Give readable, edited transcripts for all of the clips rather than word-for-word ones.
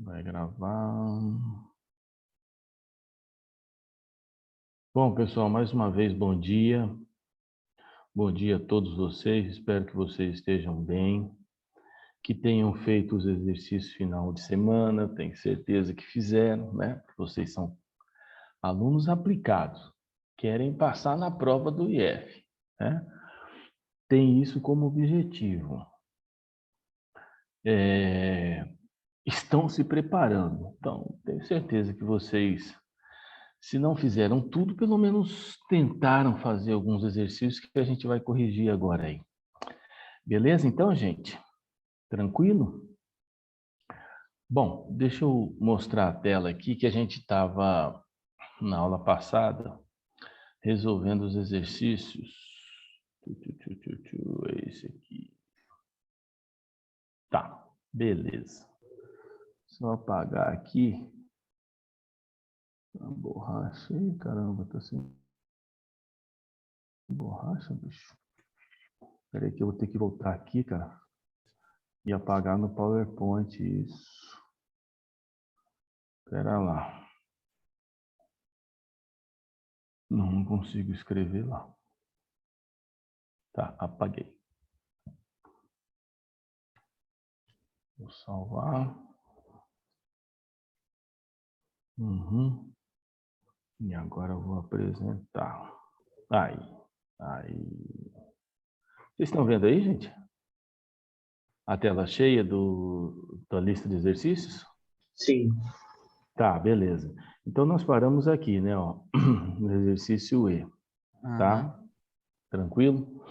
Vai gravar. Bom, pessoal, mais uma vez, bom dia. Bom dia a todos vocês. Espero que vocês estejam bem, que tenham feito os exercícios final de semana. Tenho certeza que fizeram, né? Vocês são alunos aplicados, querem passar na prova do IF, né? Tem isso como objetivo. Estão se preparando. Então, tenho certeza que vocês, se não fizeram tudo, pelo menos tentaram fazer alguns exercícios que a gente vai corrigir agora aí. Beleza, então, gente? Tranquilo? Bom, deixa eu mostrar a tela aqui que a gente estava, na aula passada, resolvendo os exercícios. É esse aqui. Tá, beleza. Só apagar aqui. A borracha. Ih, caramba, tá sem borracha, bicho. Espera aí que eu vou ter que voltar aqui, cara. E apagar no PowerPoint isso. Espera lá. Não consigo escrever lá. Tá, apaguei. Vou salvar. E agora eu vou apresentar. Aí. Vocês estão vendo aí, gente? A tela cheia da lista de exercícios? Sim. Tá, beleza. Então nós paramos aqui, né, ó, no exercício E, tá? Tranquilo?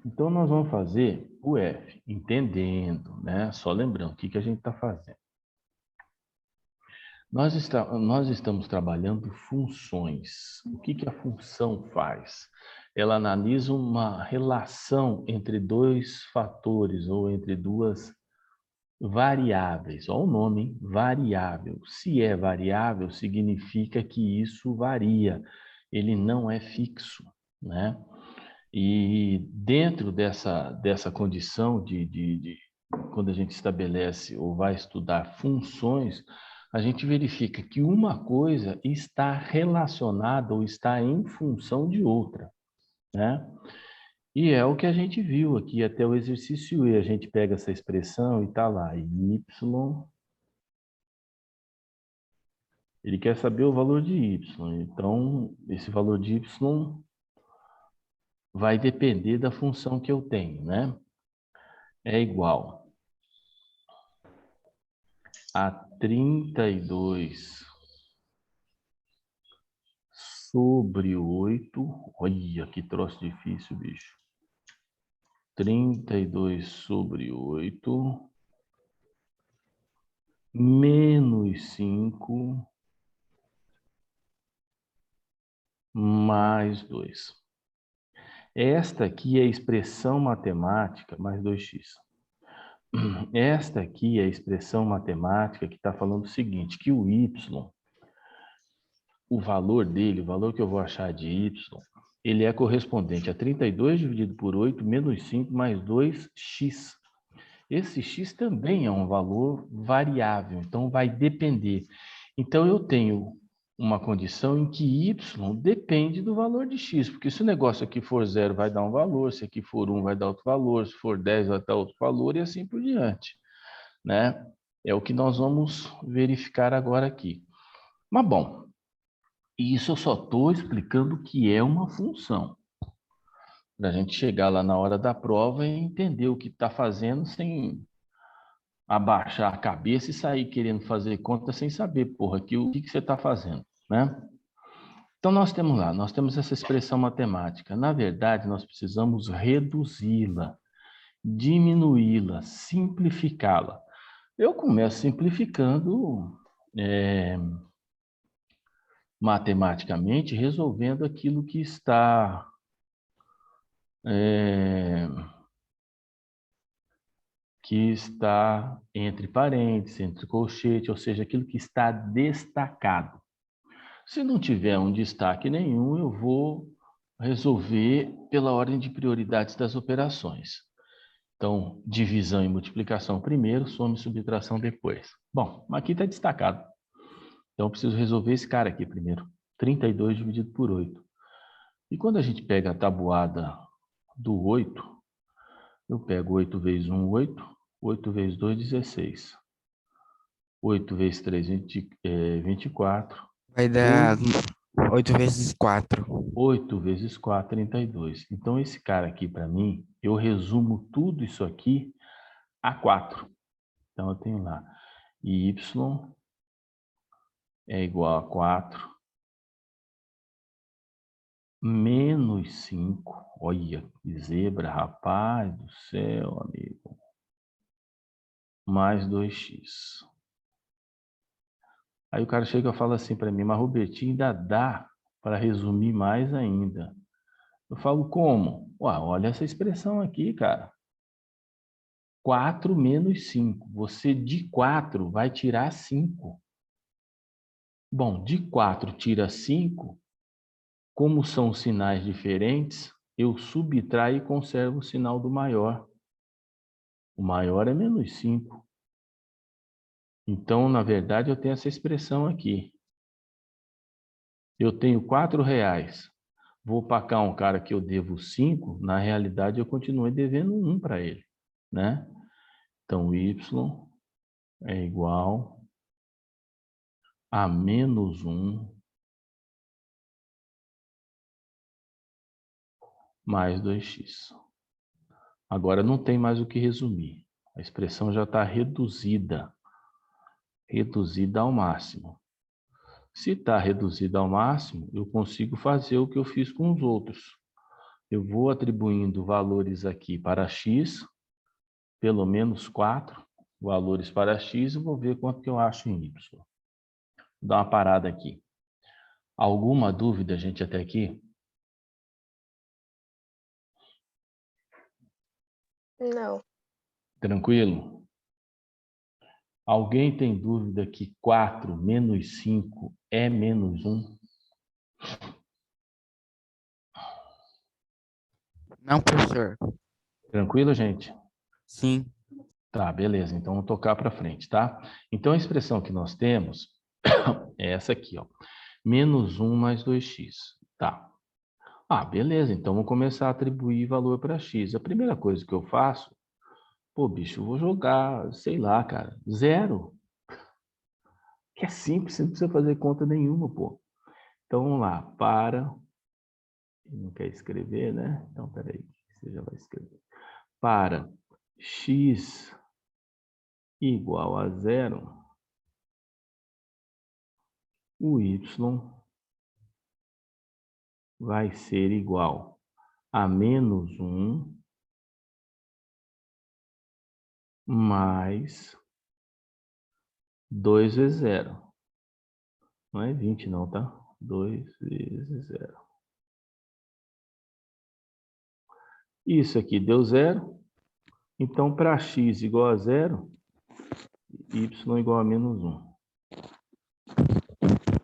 Então nós vamos fazer o F, entendendo, né? Só lembrando o que a gente está fazendo. Nós estamos trabalhando funções. O que a função faz? Ela analisa uma relação entre dois fatores ou entre duas variáveis. Olha o nome, hein? Variável. Se é variável, significa que isso varia. Ele não é fixo, né? E dentro dessa condição de quando a gente estabelece ou vai estudar funções, a gente verifica que uma coisa está relacionada ou está em função de outra, né? E é o que a gente viu aqui até o exercício E. A gente pega essa expressão e está lá, y, ele quer saber o valor de y. Então, esse valor de y vai depender da função que eu tenho, né? É igual a 32 sobre 8. Olha que troço difícil, bicho. 32 sobre 8 menos 5 mais 2. Esta aqui é a expressão matemática, mais 2x. Esta aqui é a expressão matemática que está falando o seguinte, que o y, o valor dele, o valor que eu vou achar de y, ele é correspondente a 32 dividido por 8 menos 5 mais 2x. Esse x também é um valor variável, então vai depender. Então eu tenho uma condição em que y depende do valor de x, porque se o negócio aqui for 0 vai dar um valor, se aqui for 1 vai dar outro valor, se for 10 vai dar outro valor e assim por diante, né? É o que nós vamos verificar agora aqui. Mas bom, isso eu só estou explicando o que é uma função. Para a gente chegar lá na hora da prova e entender o que está fazendo sem abaixar a cabeça e sair querendo fazer conta sem saber, porra, o que você está fazendo, né? Então nós temos essa expressão matemática. Na verdade, nós precisamos reduzi-la, diminuí-la, simplificá-la. Eu começo simplificando matematicamente, resolvendo aquilo que está entre parênteses, entre colchete, ou seja, aquilo que está destacado. Se não tiver um destaque nenhum, eu vou resolver pela ordem de prioridades das operações. Então, divisão e multiplicação primeiro, soma e subtração depois. Bom, aqui está destacado. Então, eu preciso resolver esse cara aqui primeiro. 32 dividido por 8. E quando a gente pega a tabuada do 8, eu pego 8 vezes 1, 8. 8 vezes 2, 16. 8 vezes 3, 24. Vai dar 8 vezes 4. 8 vezes 4, 32. Então, esse cara aqui, para mim, eu resumo tudo isso aqui a 4. Então, eu tenho lá y é igual a 4 menos 5. Olha, que zebra, rapaz do céu, amigo. Mais 2x. Aí o cara chega e fala assim para mim, mas Robertinho, ainda dá para resumir mais ainda. Eu falo, como? Ué, olha essa expressão aqui, cara. 4 menos 5. Você de 4 vai tirar 5. Bom, de 4 tira 5. Como são sinais diferentes, eu subtraio e conservo o sinal do maior. O maior é menos 5. Então, na verdade, eu tenho essa expressão aqui. Eu tenho R$4. Vou pagar um cara que eu devo 5. Na realidade, eu continuei devendo 1 para ele, né? Então, y é igual a menos 1 mais 2x. Agora não tem mais o que resumir. A expressão já está reduzida ao máximo. Se está reduzida ao máximo, eu consigo fazer o que eu fiz com os outros. Eu vou atribuindo valores aqui para x, pelo menos 4 valores para x, e vou ver quanto que eu acho em y. Vou dar uma parada aqui. Alguma dúvida, gente, até aqui? Não. Tranquilo? Alguém tem dúvida que 4 menos 5 é menos 1? Não, professor. Tranquilo, gente? Sim. Tá, beleza. Então, vamos tocar para frente, tá? Então, a expressão que nós temos é essa aqui, ó. Menos 1 mais 2x. Tá. Ah, beleza. Então, vamos começar a atribuir valor para x. A primeira coisa que eu faço, pô, bicho, eu vou jogar, sei lá, cara, 0. Que é simples, você não precisa fazer conta nenhuma, pô. Então, vamos lá. Para... Não quer escrever, né? Então, peraí. Você já vai escrever. Para x igual a 0, o y vai ser igual a menos 1 mais 2 vezes 0. Não é 20 não, tá? 2 vezes 0. Isso aqui deu 0. Então, para x igual a 0, y igual a menos 1.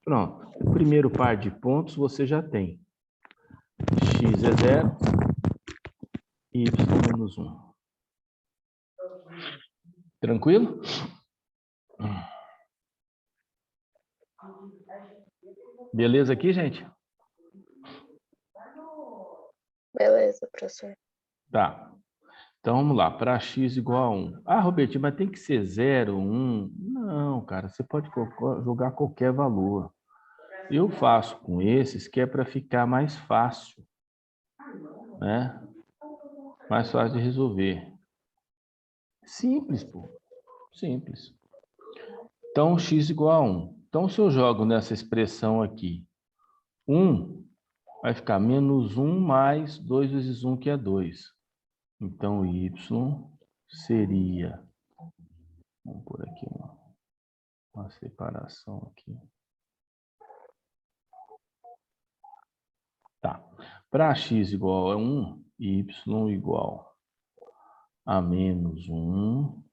Pronto. O primeiro par de pontos você já tem. X é 0, y menos 1. Tranquilo? Beleza aqui, gente? Beleza, professor. Tá. Então, vamos lá. Para x igual a 1. Ah, Robertinho, mas tem que ser 0, 1. Não, cara. Você pode jogar qualquer valor. Eu faço com esses que é para ficar mais fácil, né? Mais fácil de resolver. Simples, pô. Simples. Então, x igual a 1. Então, se eu jogo nessa expressão aqui, 1 vai ficar menos 1 mais 2 vezes 1, que é 2. Então, y seria... Vamos por aqui uma separação aqui. Tá. Para x igual a 1, y igual a menos 1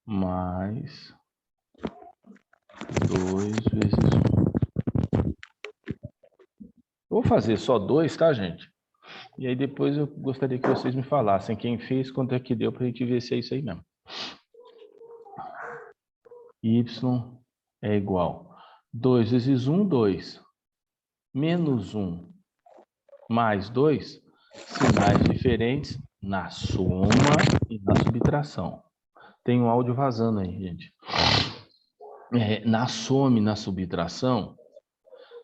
mais 2 vezes 1. Vou fazer só 2, tá, gente? E aí depois eu gostaria que vocês me falassem quem fez, quanto é que deu para a gente ver se é isso aí mesmo. Y é igual 2 vezes 1, 2. Menos 1 mais 2, sinais diferentes na soma e na subtração. Tem um áudio vazando aí, gente. Na soma e na subtração,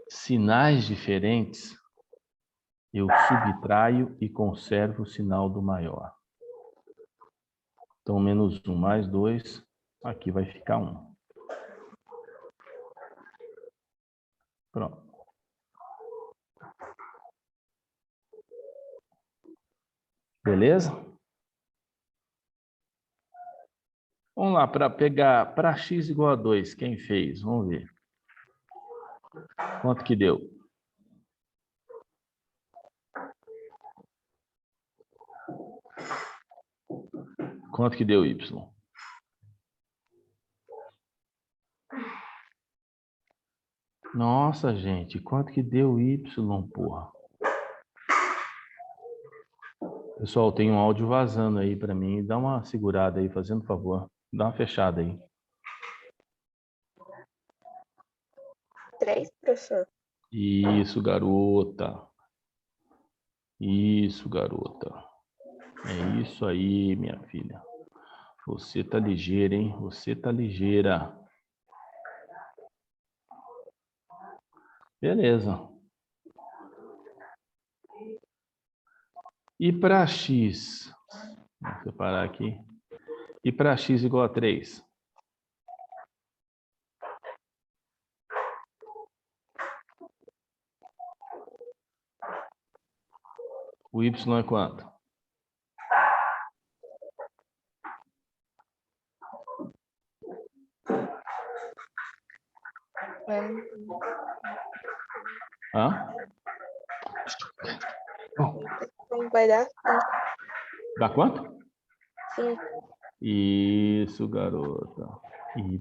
sinais diferentes, eu subtraio e conservo o sinal do maior. Então, menos 1 mais 2, aqui vai ficar 1. Pronto. Beleza? Vamos lá, para pegar para x igual a 2, quem fez? Vamos ver. Quanto que deu? Quanto que deu y? Nossa, gente, quanto que deu y, porra? Pessoal, tem um áudio vazando aí para mim. Dá uma segurada aí, fazendo favor. Dá uma fechada aí. 3, professor? Isso, garota. Isso, garota. É isso aí, minha filha. Você tá ligeira, hein? Você tá ligeira. Beleza. E para x? Vou separar aqui. E para x igual a 3? O y é quanto? Hã? Vai dar 5. Dá quanto? 5. Isso, garota. Y,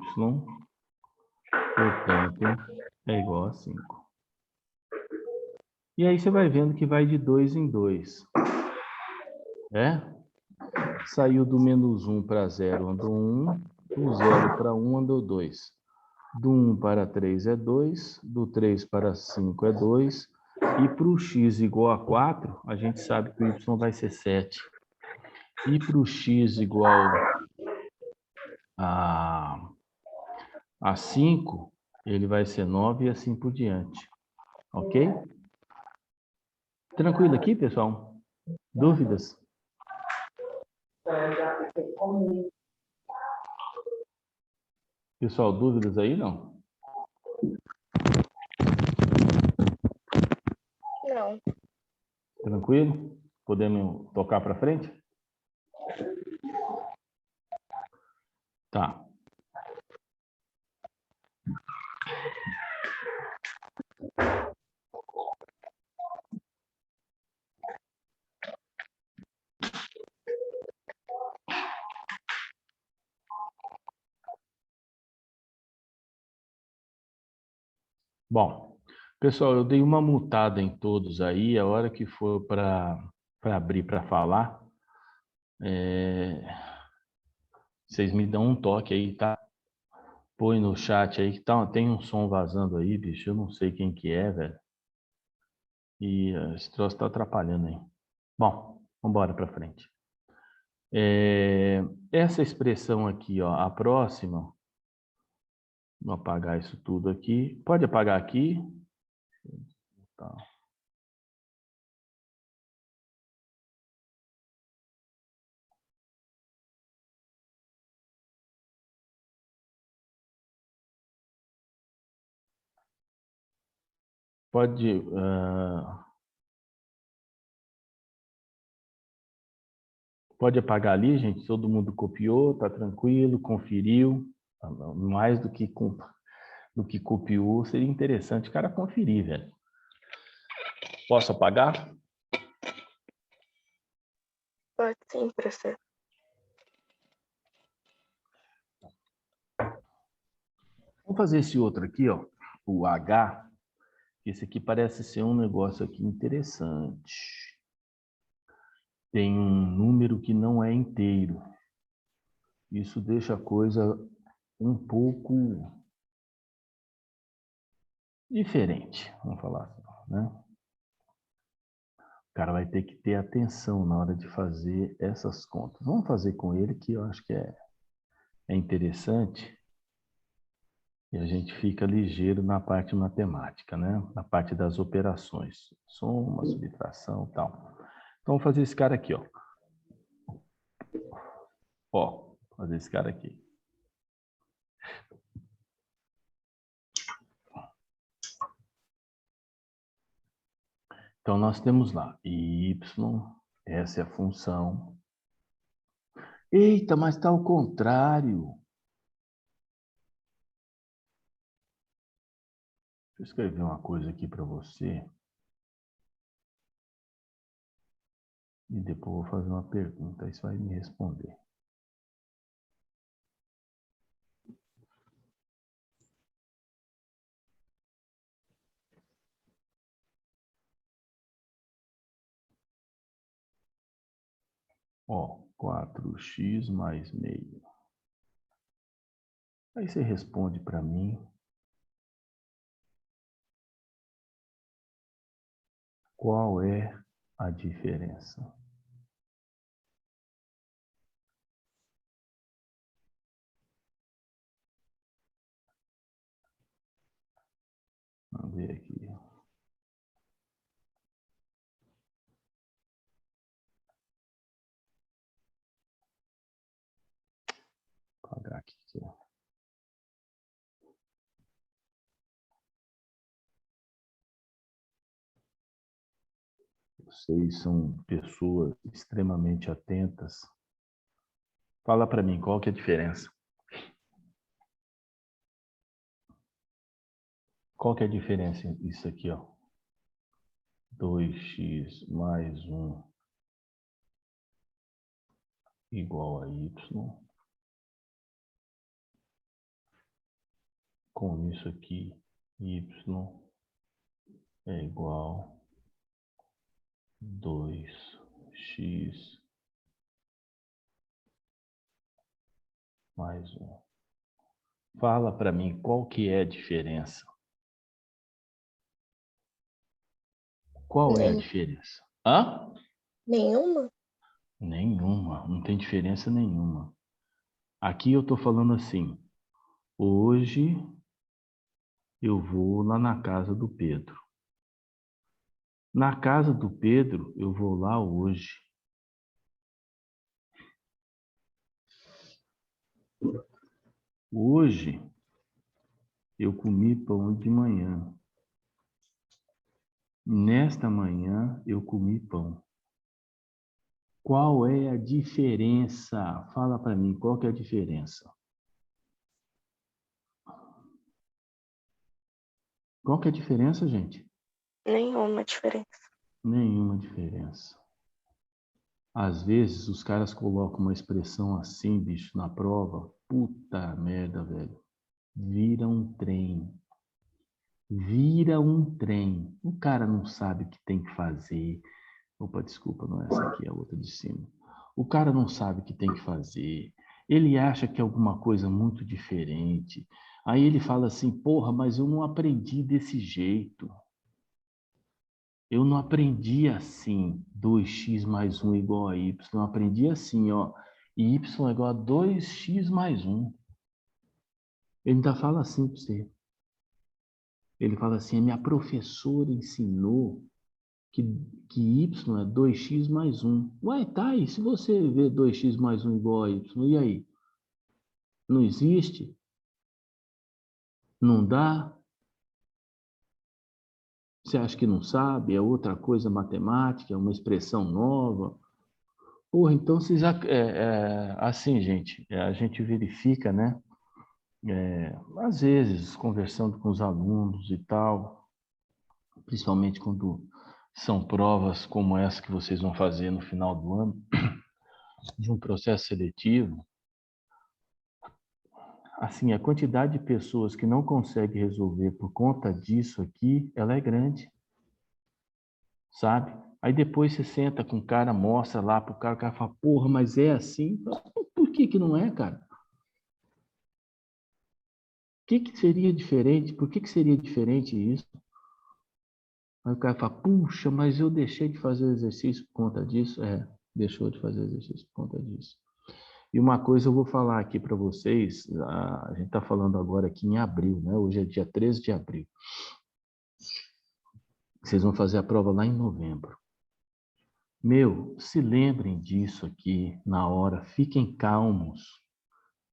portanto, é igual a 5. E aí você vai vendo que vai de 2 em 2. Saiu do menos 1 para 0, andou 1. Do 0 para 1, andou 2. Do 1 para 3 é 2. Do 3 para 5 é 2. E para o x igual a 4, a gente sabe que o y vai ser 7. E para o x igual a 5, ele vai ser 9 e assim por diante. Ok? Tranquilo aqui, pessoal? Dúvidas? Pessoal, dúvidas aí, não? Não. Tranquilo? Podemos tocar para frente? Tá. Bom, pessoal, eu dei uma mutada em todos aí. A hora que for para abrir para falar, vocês me dão um toque aí, tá? Põe no chat aí que tá, tem um som vazando aí, bicho. Eu não sei quem que é, velho. E esse troço tá atrapalhando aí. Bom, vamos embora para frente. Essa expressão aqui, ó, a próxima. Vou apagar isso tudo aqui. Pode apagar aqui. Tá. Pode. Pode apagar ali, gente. Todo mundo copiou, tá tranquilo, conferiu. Mais do que copiou, seria interessante o cara conferir, velho. Posso apagar? Pode sim, professor. Vamos fazer esse outro aqui, ó. O H. Esse aqui parece ser um negócio aqui interessante. tem um número que não é inteiro. Isso deixa a coisa um pouco diferente, vamos falar assim, né? O cara vai ter que ter atenção na hora de fazer essas contas. Vamos fazer com ele, que eu acho que é interessante, e a gente fica ligeiro na parte matemática, né? Na parte das operações, soma, subtração e tal. Então, vamos fazer esse cara aqui, ó. Ó, fazer esse cara aqui. Então, nós temos lá y, essa é a função. Eita, mas está ao contrário. Deixa eu escrever uma coisa aqui para você. E depois eu vou fazer uma pergunta, aí você vai me responder. Ó, 4x mais meio. Aí você responde para mim. Qual é a diferença? Vamos ver aqui. Vou apagar aqui. Vocês são pessoas extremamente atentas. Fala para mim, qual que é a diferença? Qual que é a diferença isso aqui, ó? 2x mais 1 igual a y. Com isso aqui, y é igual a 2x mais 1. Fala para mim qual que é a diferença. Qual é a diferença? Hã? Nenhuma? Nenhuma, não tem diferença nenhuma. Aqui eu estou falando assim, hoje eu vou lá na casa do Pedro. Na casa do Pedro, eu vou lá hoje. Hoje, eu comi pão de manhã. Nesta manhã, eu comi pão. Qual é a diferença? Fala para mim, qual que é a diferença? Qual que é a diferença, gente? Nenhuma diferença. Nenhuma diferença. Às vezes, os caras colocam uma expressão assim, bicho, na prova. Puta merda, velho. Vira um trem. Vira um trem. O cara não sabe o que tem que fazer. Opa, desculpa, não é essa aqui, é a outra de cima. O cara não sabe o que tem que fazer. Ele acha que é alguma coisa muito diferente. Aí ele fala assim, porra, mas eu não aprendi desse jeito. Eu não aprendi assim, 2x mais 1 igual a y. Eu aprendi assim, ó, y é igual a 2x mais 1. Ele ainda fala assim para você. Ele fala assim, a minha professora ensinou que y é 2x mais 1. Ué, tá, e se você vê 2x mais 1 igual a y, e aí? Não existe? Não dá? Você acha que não sabe? É outra coisa matemática, é uma expressão nova? Porra, então vocês... assim, gente, a gente verifica, né? Às vezes, conversando com os alunos e tal, principalmente quando são provas como essa que vocês vão fazer no final do ano, de um processo seletivo, assim, a quantidade de pessoas que não consegue resolver por conta disso aqui, ela é grande, sabe? Aí depois você senta com o cara, mostra lá pro cara, o cara fala, porra, mas é assim? Por que que não é, cara? O que que seria diferente? Por que que seria diferente isso? Aí o cara fala, puxa, mas eu deixei de fazer o exercício por conta disso. É, deixou de fazer o exercício por conta disso. E uma coisa eu vou falar aqui para vocês, a gente está falando agora aqui em abril, né? Hoje é dia 13 de abril. Vocês vão fazer a prova lá em novembro. Meu, se lembrem disso aqui na hora, fiquem calmos,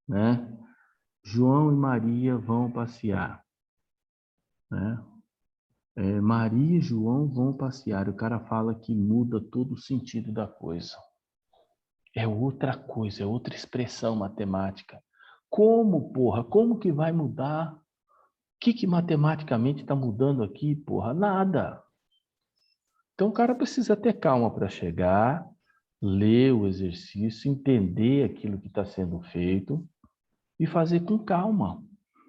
né? João e Maria vão passear, né? Maria e João vão passear. O cara fala que muda todo o sentido da coisa. É outra coisa, é outra expressão matemática. Como, porra? Como que vai mudar? O que matematicamente está mudando aqui, porra? Nada. Então o cara precisa ter calma para chegar, ler o exercício, entender aquilo que está sendo feito e fazer com calma,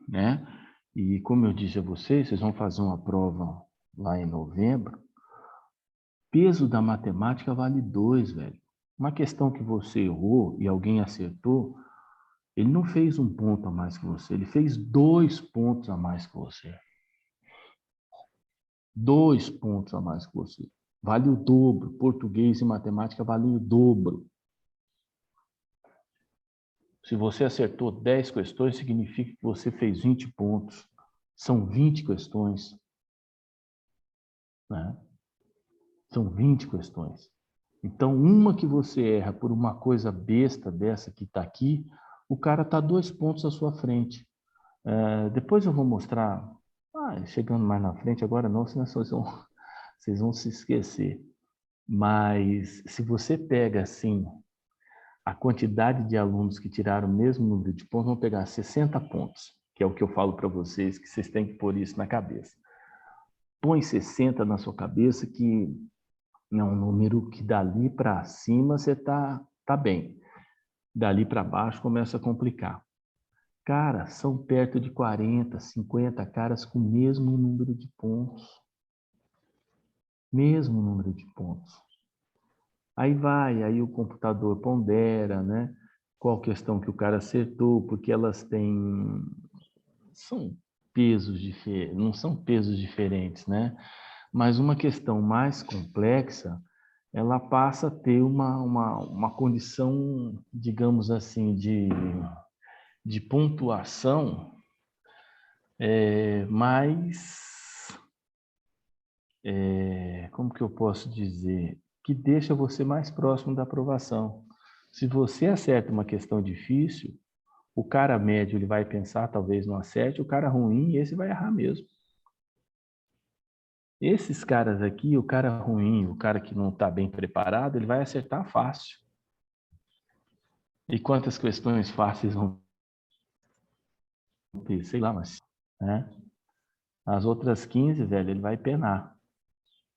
né? E como eu disse a vocês, vocês vão fazer uma prova lá em novembro. Peso da matemática vale 2, velho. Uma questão que você errou e alguém acertou, ele não fez 1 ponto a mais que você, ele fez 2 pontos a mais que você. 2 pontos a mais que você. Vale o dobro. Português e matemática valem o dobro. Se você acertou 10 questões, significa que você fez 20 pontos. São 20 questões. Né? São 20 questões. Então, uma que você erra por uma coisa besta dessa que está aqui, o cara está 2 pontos à sua frente. Depois eu vou mostrar, chegando mais na frente, agora não, senão vocês vão se esquecer. Mas se você pega assim, a quantidade de alunos que tiraram o mesmo número de pontos, vão pegar 60 pontos, que é o que eu falo para vocês, que vocês têm que pôr isso na cabeça. Põe 60 na sua cabeça, que é um número que dali para cima você tá bem. Dali para baixo começa a complicar. Cara, são perto de 40, 50 caras com o mesmo número de pontos. Mesmo número de pontos. Aí o computador pondera, né? Qual questão que o cara acertou, porque elas têm... São pesos diferentes, não são pesos diferentes, né? Mas uma questão mais complexa, ela passa a ter uma condição, digamos assim, de pontuação como que eu posso dizer? Que deixa você mais próximo da aprovação. Se você acerta uma questão difícil, o cara médio ele vai pensar, talvez não acerte, o cara ruim, esse vai errar mesmo. Esses caras aqui, o cara ruim, o cara que não está bem preparado, ele vai acertar fácil. E quantas questões fáceis vão ter? Sei lá, mas... Né? As outras 15, velho, ele vai penar.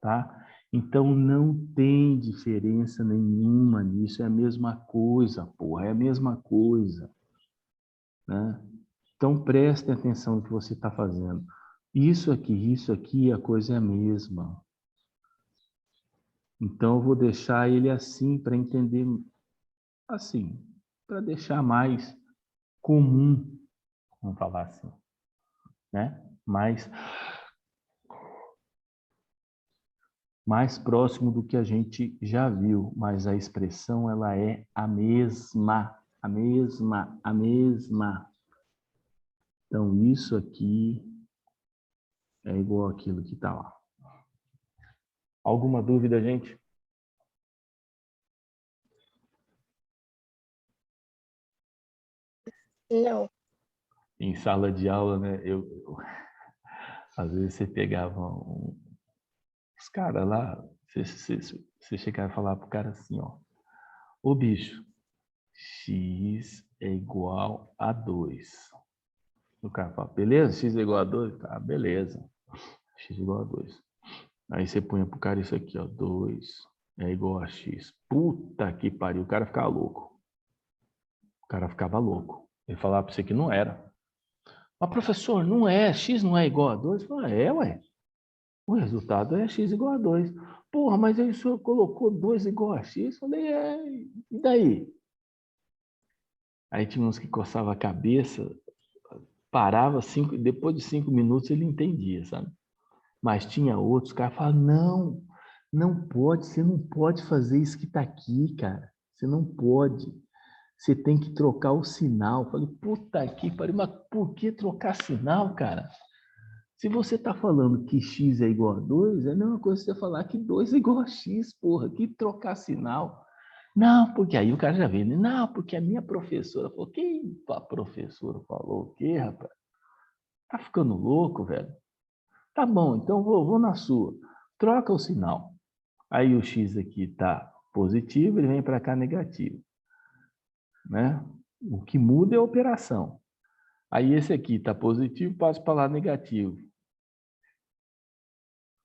Tá? Então não tem diferença nenhuma nisso, é a mesma coisa, porra, é a mesma coisa. Né? Então prestem atenção no que você está fazendo. Isso aqui, a coisa é a mesma. Então eu vou deixar ele assim para entender, assim, para deixar mais comum, vamos falar assim, né? Mais próximo do que a gente já viu, mas a expressão ela é a mesma, a mesma, a mesma. Então isso aqui é igual àquilo que está lá. Alguma dúvida, gente? Não. Em sala de aula, né? Às vezes você pegava os caras lá, você chegava a falar pro cara assim, ó. Ô bicho, x é igual a 2. O cara fala, beleza? X é igual a 2? Tá, beleza. X é igual a 2. Aí você põe pro cara isso aqui, ó. 2 é igual a x. Puta que pariu, o cara ficava louco. O cara ficava louco. Ele falava pra você que não era. Mas professor, não é, x não é igual a 2? Eu falei, ué. O resultado é x igual a 2. Porra, mas aí o senhor colocou 2 igual a x? Eu falei, e daí? Aí tinha uns que coçavam a cabeça, parava, depois de 5 minutos ele entendia, sabe? Mas tinha outros, cara, falavam, não, não pode, você não pode fazer isso que está aqui, cara. Você não pode. Você tem que trocar o sinal. Eu falei, puta que pariu, mas por que trocar sinal, cara? Se você está falando que x é igual a 2, é a mesma coisa que você falar que 2 é igual a x, porra, que trocar sinal. Não, porque aí o cara já vê, né? Não, porque a minha professora falou, que a professora falou o quê, rapaz? Tá ficando louco, velho? Tá bom, então vou na sua. Troca o sinal. Aí o x aqui está positivo, ele vem para cá negativo, né? O que muda é a operação. Aí esse aqui está positivo, passa para lá negativo.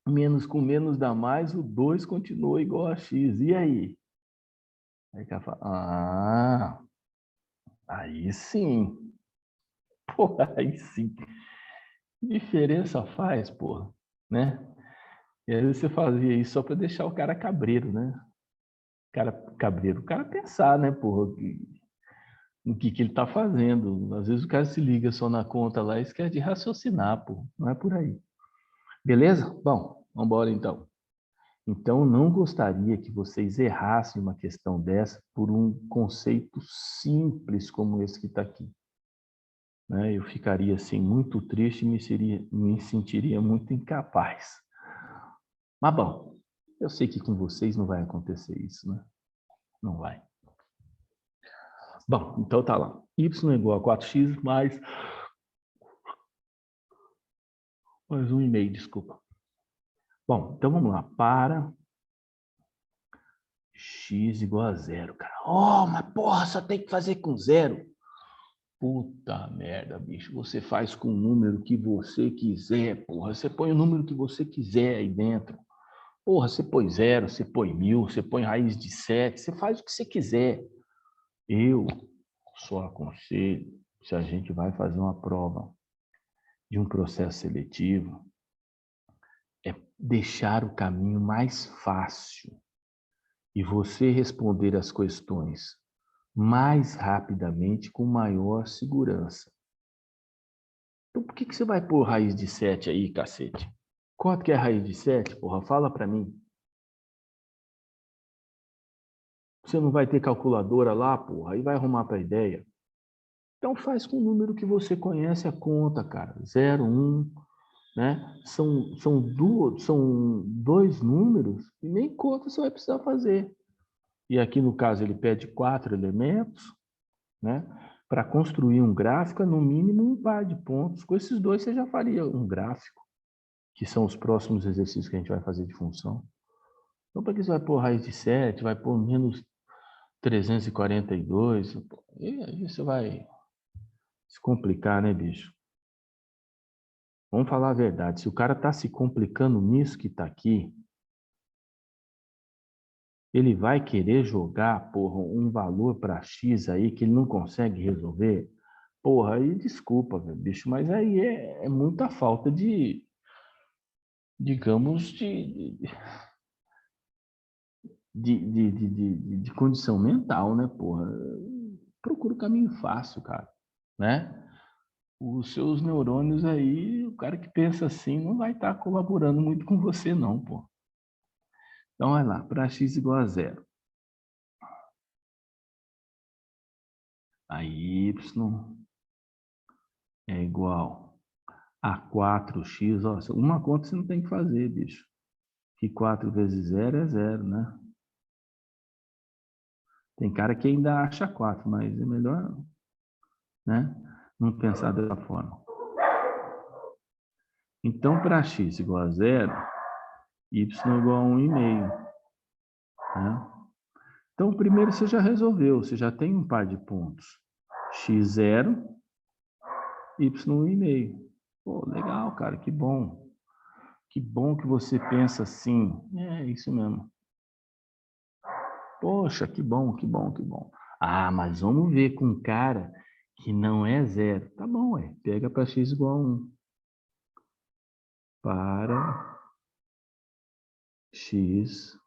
Menos com menos dá mais, o 2 continua igual a x. E aí? Aí o cara fala, aí sim. Porra, aí sim. Que diferença faz, porra, né? E aí você fazia isso só para deixar o cara cabreiro, né? Cara cabreiro, o cara pensar, né, porra, no que ele tá fazendo. Às vezes o cara se liga só na conta lá e esquece de raciocinar, pô. Não é por aí. Beleza? Bom, vamos embora então. Então, eu não gostaria que vocês errassem uma questão dessa por um conceito simples como esse que está aqui, né? Eu ficaria assim muito triste e me sentiria muito incapaz. Mas bom, eu sei que com vocês não vai acontecer isso, né? Não vai. Bom, então tá lá. Y é igual a 4x mais 1,5, desculpa. Bom, então vamos lá. Para x igual a 0, cara. Oh, mas porra, só tem que fazer com 0. Puta merda, bicho. Você faz com o número que você quiser, porra. Você põe o número que você quiser aí dentro. Porra, você põe 0, você põe 1000, você põe raiz de 7, você faz o que você quiser. Eu só aconselho, se a gente vai fazer uma prova de um processo seletivo, é deixar o caminho mais fácil e você responder as questões mais rapidamente com maior segurança. Então por que você vai pôr raiz de 7 aí, cacete? Quanto que é a raiz de 7, porra? Fala para mim. Você não vai ter calculadora lá, porra, aí vai arrumar para ideia. Então faz com o número que você conhece a conta, cara. 0, 1, né? São dois números e nem conta você vai precisar fazer. E aqui no caso ele pede 4 elementos, né? Para construir um gráfico, é no mínimo um par de pontos. Com esses dois você já faria um gráfico, que são os próximos exercícios que a gente vai fazer de função. Então, para que você vai pôr raiz de 7, vai pôr menos 342, e aí você vai se complicar, né, bicho? Vamos falar a verdade, se o cara está se complicando nisso que está aqui, ele vai querer jogar, porra, um valor para X aí que ele não consegue resolver? Porra, aí desculpa, bicho, mas aí é muita falta de, digamos, de condição mental, né, porra? Procura o caminho fácil, cara, né? Os seus neurônios aí, o cara que pensa assim não vai estar colaborando muito com você, não, pô. Então, olha lá, para x igual a 0. Aí y é igual a 4x. Ó, uma conta você não tem que fazer, bicho. Que 4 vezes 0 é 0, né? Tem cara que ainda acha 4, mas é melhor, né, não pensar dessa forma. Então, para x igual a 0, y igual a 1,5. Né? Então, primeiro você já resolveu, você já tem um par de pontos. x0, y 1,5. Pô, legal, cara, que bom. Que bom que você pensa assim. É isso mesmo. Poxa, que bom, que bom, que bom. Ah, mas vamos ver com um cara que não é 0. Tá bom, ué. Pega para x igual a 1. Para x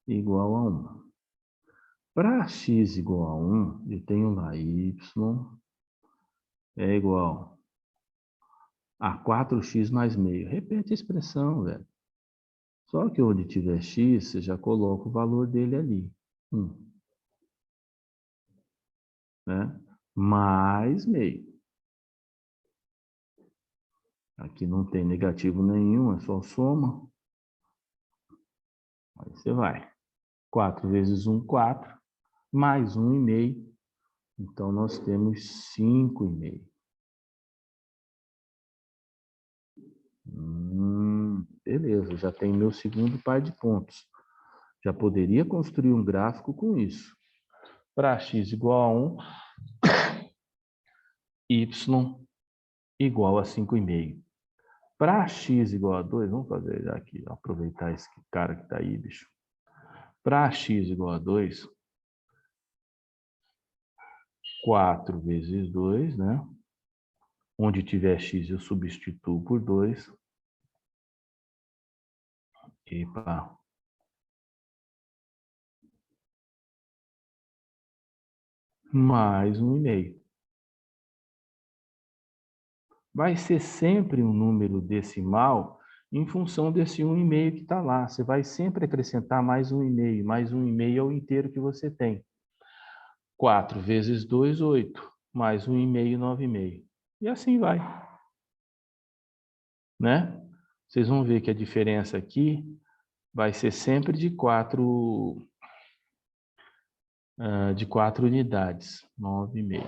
igual a 1. Para x igual a 1, eu tenho lá y é igual a 4x mais meio. Repete a expressão, velho. Só que onde tiver x, você já coloca o valor dele ali. 1. Né? Mais meio. Aqui não tem negativo nenhum, é só soma. Aí você vai. 4 vezes 1, 4. Mais 1,5. Então, nós temos 5,5. Beleza, já tem meu segundo par de pontos. Já poderia construir um gráfico com isso. Para x igual a 1, y igual a 5,5. Para x igual a 2, vamos fazer já aqui, aproveitar esse cara que está aí, bicho. Para x igual a 2, 4 vezes 2, né? Onde tiver x, eu substituo por 2. Epa. Mais 1,5. Vai ser sempre um número decimal em função desse 1,5 que está lá. Você vai sempre acrescentar mais 1,5. Mais 1,5 é o inteiro que você tem. 4 vezes 2, 8. Mais 1,5, 9,5. E assim vai. Né? Vocês vão ver que a diferença aqui vai ser sempre de 4 unidades. 9,5.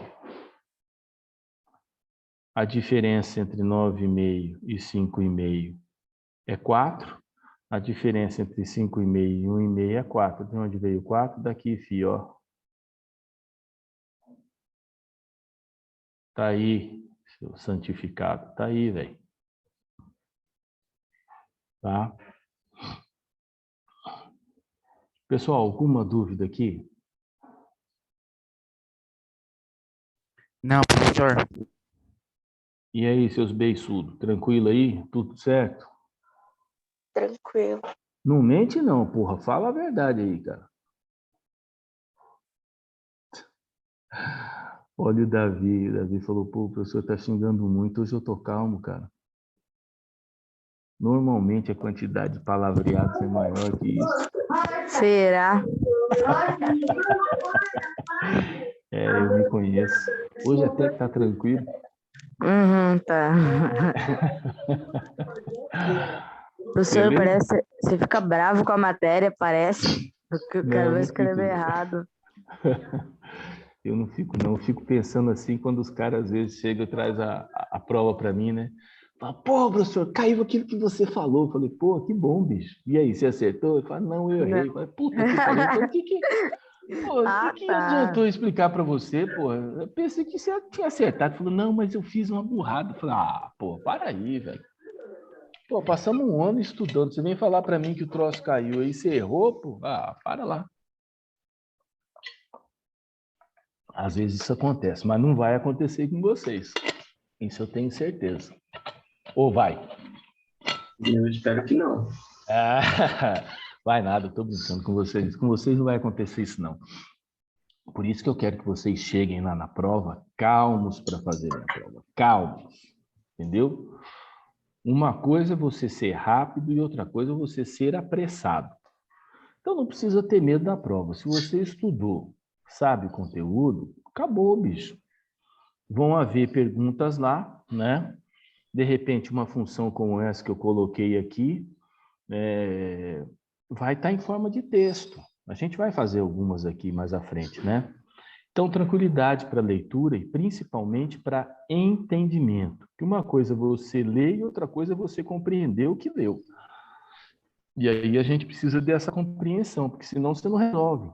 A diferença entre 9,5 e 5,5 é 4. A diferença entre 5,5 e 1,5 é 4. De onde veio 4? Daqui, filho, ó. Tá aí, seu santificado. Tá aí, velho. Tá? Pessoal, alguma dúvida aqui? Não, professor. E aí, seus beiçudos? Tranquilo aí? Tudo certo? Tranquilo. Não mente não, porra. Fala a verdade aí, cara. Olha o Davi. O Davi falou, pô, o professor tá xingando muito. Hoje eu tô calmo, cara. Normalmente a quantidade de palavreados é maior que isso. Será? Eu me conheço. Hoje até que tá tranquilo. Tá. Professor, Beleza? parece. Você fica bravo com a matéria, parece. Porque o cara Não, vai não escrever fico. errado. Eu não fico, não. Eu fico pensando assim quando os caras às vezes chegam e trazem a prova para mim, né? Fala, pô, professor, caiu aquilo que você falou. Eu falei, pô, que bom, bicho. E aí, você acertou? Ele fala, não, eu errei. Eu falei, puta que pariu. Então, o que Tá. adiantou eu explicar para você, pô? Eu pensei que você tinha acertado. Ele falou, não, mas eu fiz uma burrada. Eu falei, pô, para aí, velho. Pô, passamos um ano estudando. Você vem falar para mim que o troço caiu aí, você errou, pô? Para lá. Às vezes isso acontece, mas não vai acontecer com vocês. Isso eu tenho certeza. Ou vai? Eu espero que não. Vai nada, eu tô brincando com vocês. Com vocês não vai acontecer isso, não. Por isso que eu quero que vocês cheguem lá na prova calmos para fazerem a prova. Calmos. Entendeu? Uma coisa é você ser rápido e outra coisa é você ser apressado. Então não precisa ter medo da prova. Se você estudou, sabe o conteúdo, acabou, bicho. Vão haver perguntas lá, né? De repente, uma função como essa que eu coloquei aqui vai estar em forma de texto. A gente vai fazer algumas aqui mais à frente, né? Então, tranquilidade para leitura e principalmente para entendimento. Que uma coisa é você ler e outra coisa é você compreender o que leu. E aí a gente precisa dessa compreensão, porque senão você não resolve.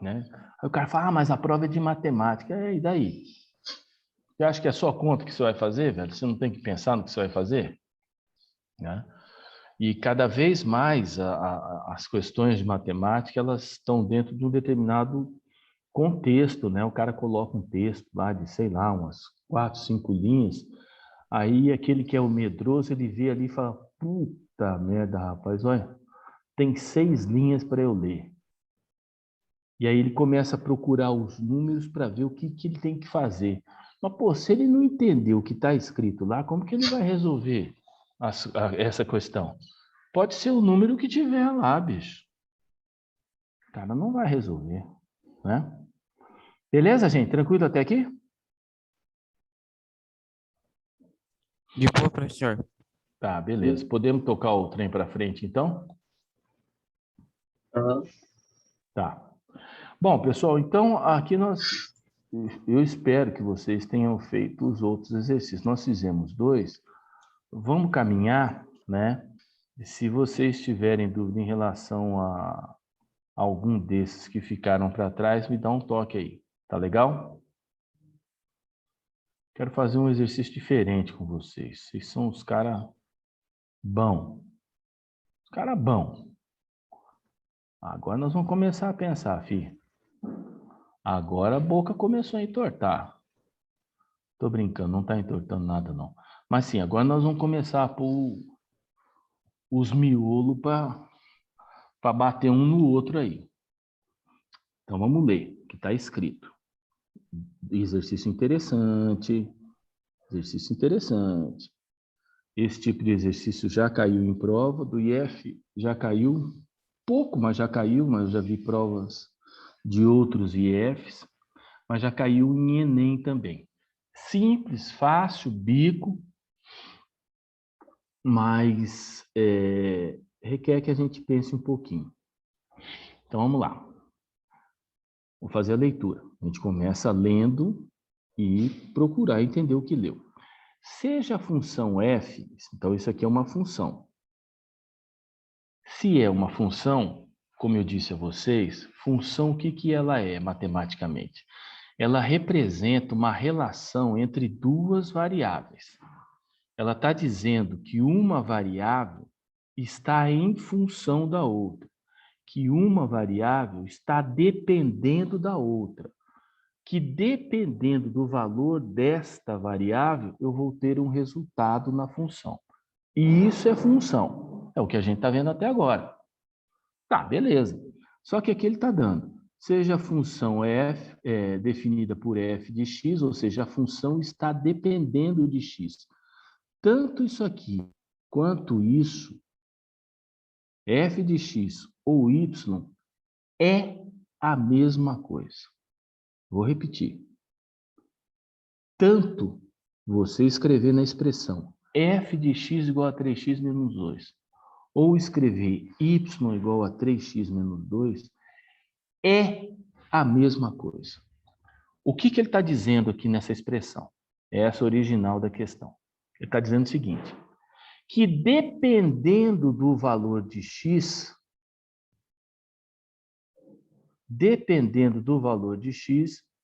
Né? Aí o cara fala, mas a prova é de matemática. E daí? Você acha que é só conta que você vai fazer, velho? Você não tem que pensar no que você vai fazer? Né? E cada vez mais as questões de matemática, elas estão dentro de um determinado contexto, né? O cara coloca um texto lá de, sei lá, umas 4, 5 linhas, aí aquele que é o medroso, ele vê ali e fala, puta merda, rapaz, olha, tem 6 linhas para eu ler. E aí ele começa a procurar os números para ver o que ele tem que fazer. Mas, pô, se ele não entendeu o que está escrito lá, como que ele vai resolver essa questão? Pode ser o número que tiver lá, bicho. O cara não vai resolver, né? Beleza, gente? Tranquilo até aqui? De boa, professor. Tá, beleza. Podemos tocar o trem para frente, então? Aham. Tá. Bom, pessoal, então aqui eu espero que vocês tenham feito os outros exercícios. Nós fizemos 2. Vamos caminhar, né? Se vocês tiverem dúvida em relação a algum desses que ficaram para trás, me dá um toque aí. Tá legal? Quero fazer um exercício diferente com vocês. Vocês são os caras bons. Os caras bons. Agora nós vamos começar a pensar, filho. Agora a boca começou a entortar. Tô brincando, não tá entortando nada, não. Mas sim, agora nós vamos começar a pôr os miolos para bater um no outro aí. Então vamos ler o que está escrito. Exercício interessante. Exercício interessante. Esse tipo de exercício já caiu em prova. Do IF já caiu pouco, mas já caiu. Mas eu já vi provas de outros IFs. Mas já caiu em Enem também. Simples, fácil, bico. Mas requer que a gente pense um pouquinho. Então vamos lá. Vou fazer a leitura. A gente começa lendo e procurar entender o que leu. Seja a função f, então isso aqui é uma função. Se é uma função, como eu disse a vocês, função o que ela é matematicamente? Ela representa uma relação entre duas variáveis. Ela está dizendo que uma variável está em função da outra, que uma variável está dependendo da outra, que dependendo do valor desta variável, eu vou ter um resultado na função. E isso é função. É o que a gente está vendo até agora. Tá, beleza. Só que aqui ele está dando, seja a função f definida por f de x, ou seja, a função está dependendo de x. Tanto isso aqui quanto isso, f de x ou y, é a mesma coisa. Vou repetir. Tanto você escrever na expressão f de x igual a 3x menos 2, ou escrever y igual a 3x menos 2, é a mesma coisa. O que ele está dizendo aqui nessa expressão? É essa original da questão. Ele está dizendo o seguinte, que dependendo do valor de x,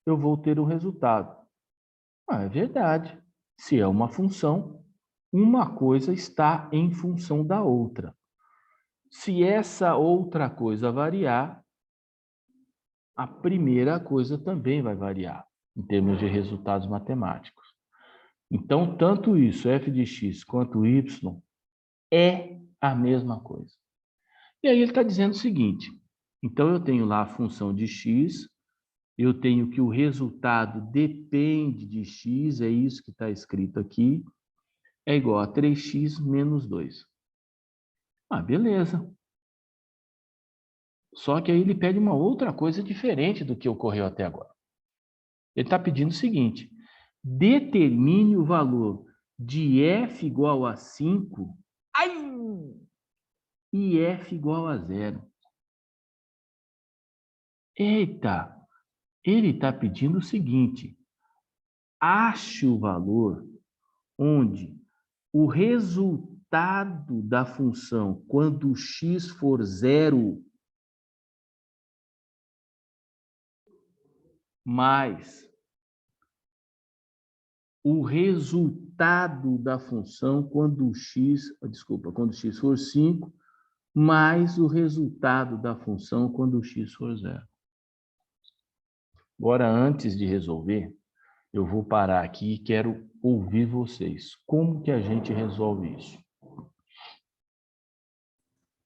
eu vou ter um resultado. É verdade. Se é uma função, uma coisa está em função da outra. Se essa outra coisa variar, a primeira coisa também vai variar, em termos de resultados matemáticos. Então, tanto isso, f de x, quanto y, é a mesma coisa. E aí ele está dizendo o seguinte, então eu tenho lá a função de x, eu tenho que o resultado depende de x, é isso que está escrito aqui, é igual a 3x menos 2. Ah, beleza. Só que aí ele pede uma outra coisa diferente do que ocorreu até agora. Ele está pedindo o seguinte, determine o valor de f igual a 5 e f igual a 0. Eita, ele está pedindo o seguinte, ache o valor onde o resultado da função, quando x for 0, mais o resultado da função, quando x for 5, mais o resultado da função quando x for 0. Agora, antes de resolver, eu vou parar aqui e quero ouvir vocês. Como que a gente resolve isso?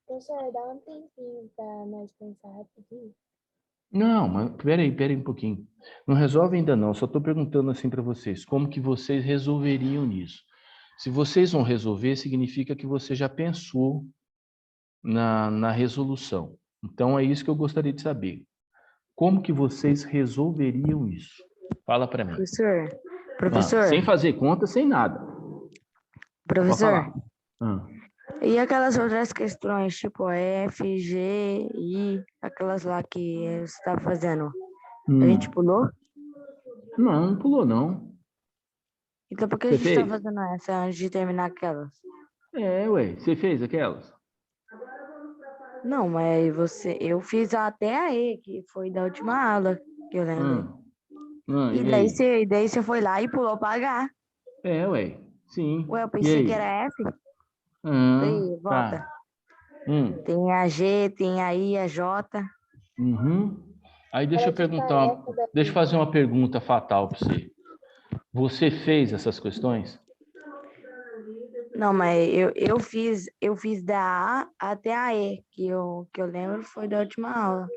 Professor, dá um tempinho para nós pensar rapidinho. Não, mas peraí um pouquinho. Não resolve ainda não, só estou perguntando assim para vocês, como que vocês resolveriam nisso? Se vocês vão resolver, significa que você já pensou na resolução. Então, é isso que eu gostaria de saber. Como que vocês resolveriam isso? Fala para mim. Professor, Ah, professor, sem fazer conta, sem nada. Pode professor. falar. Ah. E aquelas outras questões, tipo F, G, I, aquelas lá que você está fazendo, a gente pulou? Não, não pulou não. Então por que a Você gente está fez? fazendo essa antes de terminar aquelas? Ué, você fez aquelas? Não, mas eu fiz até a E, que foi da última aula, que eu lembro. E aí? E daí você foi lá e pulou para H. Ué, sim. Ué, eu E pensei que aí? era F. Daí, volta. Tá. Hum. Tem a G, tem a I, a J. Uhum. Aí deixa eu Era de tarefa deixa eu da fazer uma pergunta fatal para você. Você fez essas questões? Não, mas eu fiz da A até a E, que eu lembro foi da última aula.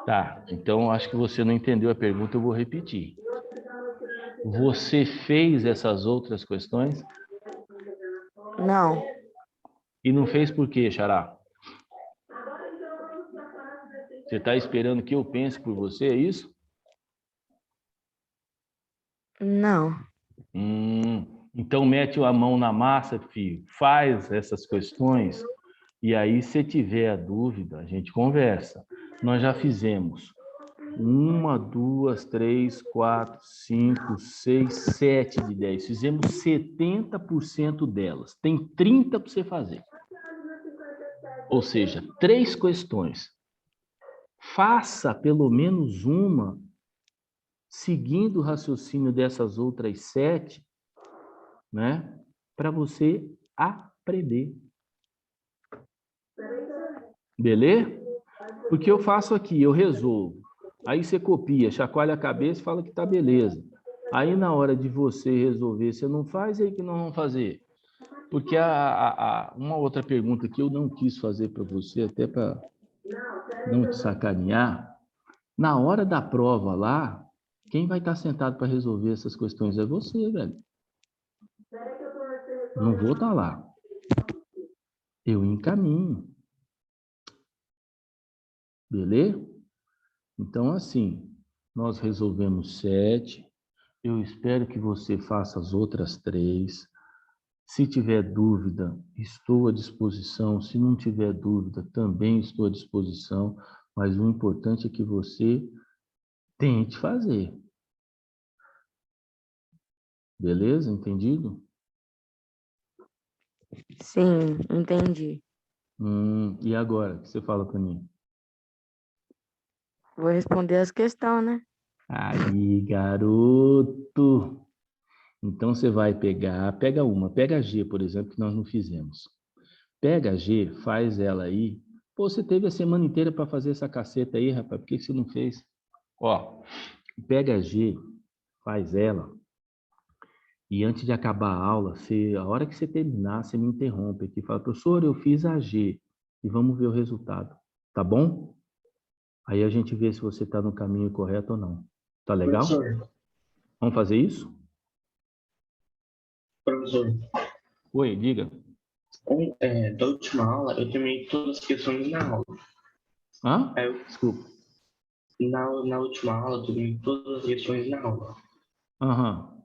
Tá. Então acho que você não entendeu a pergunta, eu vou repetir. Você fez essas outras questões Não, e não fez por quê, Xará? Você está esperando que eu pense por você, é isso? não. Então mete a mão na massa, filho. Faz essas questões e aí, se tiver a dúvida, a gente conversa. Nós já fizemos 1, 2, 3, 4, 5, 6, 7 de 10. Fizemos 70% delas. Tem 30 para você fazer. Ou seja, 3 questões. Faça pelo menos uma, seguindo o raciocínio dessas outras 7, né? Para você aprender. Beleza? Porque eu faço aqui, eu resolvo. Aí você copia, chacoalha a cabeça e fala que tá beleza. Aí na hora de você resolver, você não faz, aí que nós vamos fazer. Porque uma outra pergunta que eu não quis fazer para você, até para não te sacanear, na hora da prova lá, quem vai estar sentado para resolver essas questões é você, velho. Não vou estar lá. Eu encaminho. Beleza? Então, assim, nós resolvemos 7. Eu espero que você faça as outras 3. Se tiver dúvida, estou à disposição. Se não tiver dúvida, também estou à disposição. Mas o importante é que você tente fazer. Beleza? Entendido? Sim, entendi. E agora? O que você fala para mim? Vou responder as questões, né? Aí, garoto! Então você vai pega uma, pega a G, por exemplo, que nós não fizemos. Pega a G, faz ela aí. Pô, você teve a semana inteira para fazer essa caceta aí, rapaz, por que você não fez? Ó, pega a G, faz ela, e antes de acabar a aula, a hora que você terminar, você me interrompe aqui, fala, professor, eu fiz a G, e vamos ver o resultado, tá bom? Aí a gente vê se você está no caminho correto ou não. Tá legal? Professor, Vamos fazer isso? professor, Oi, diga. da última aula, eu terminei todas as questões na aula. Hã? Aí eu, Desculpa. na última aula, eu terminei todas as questões na aula. Aham.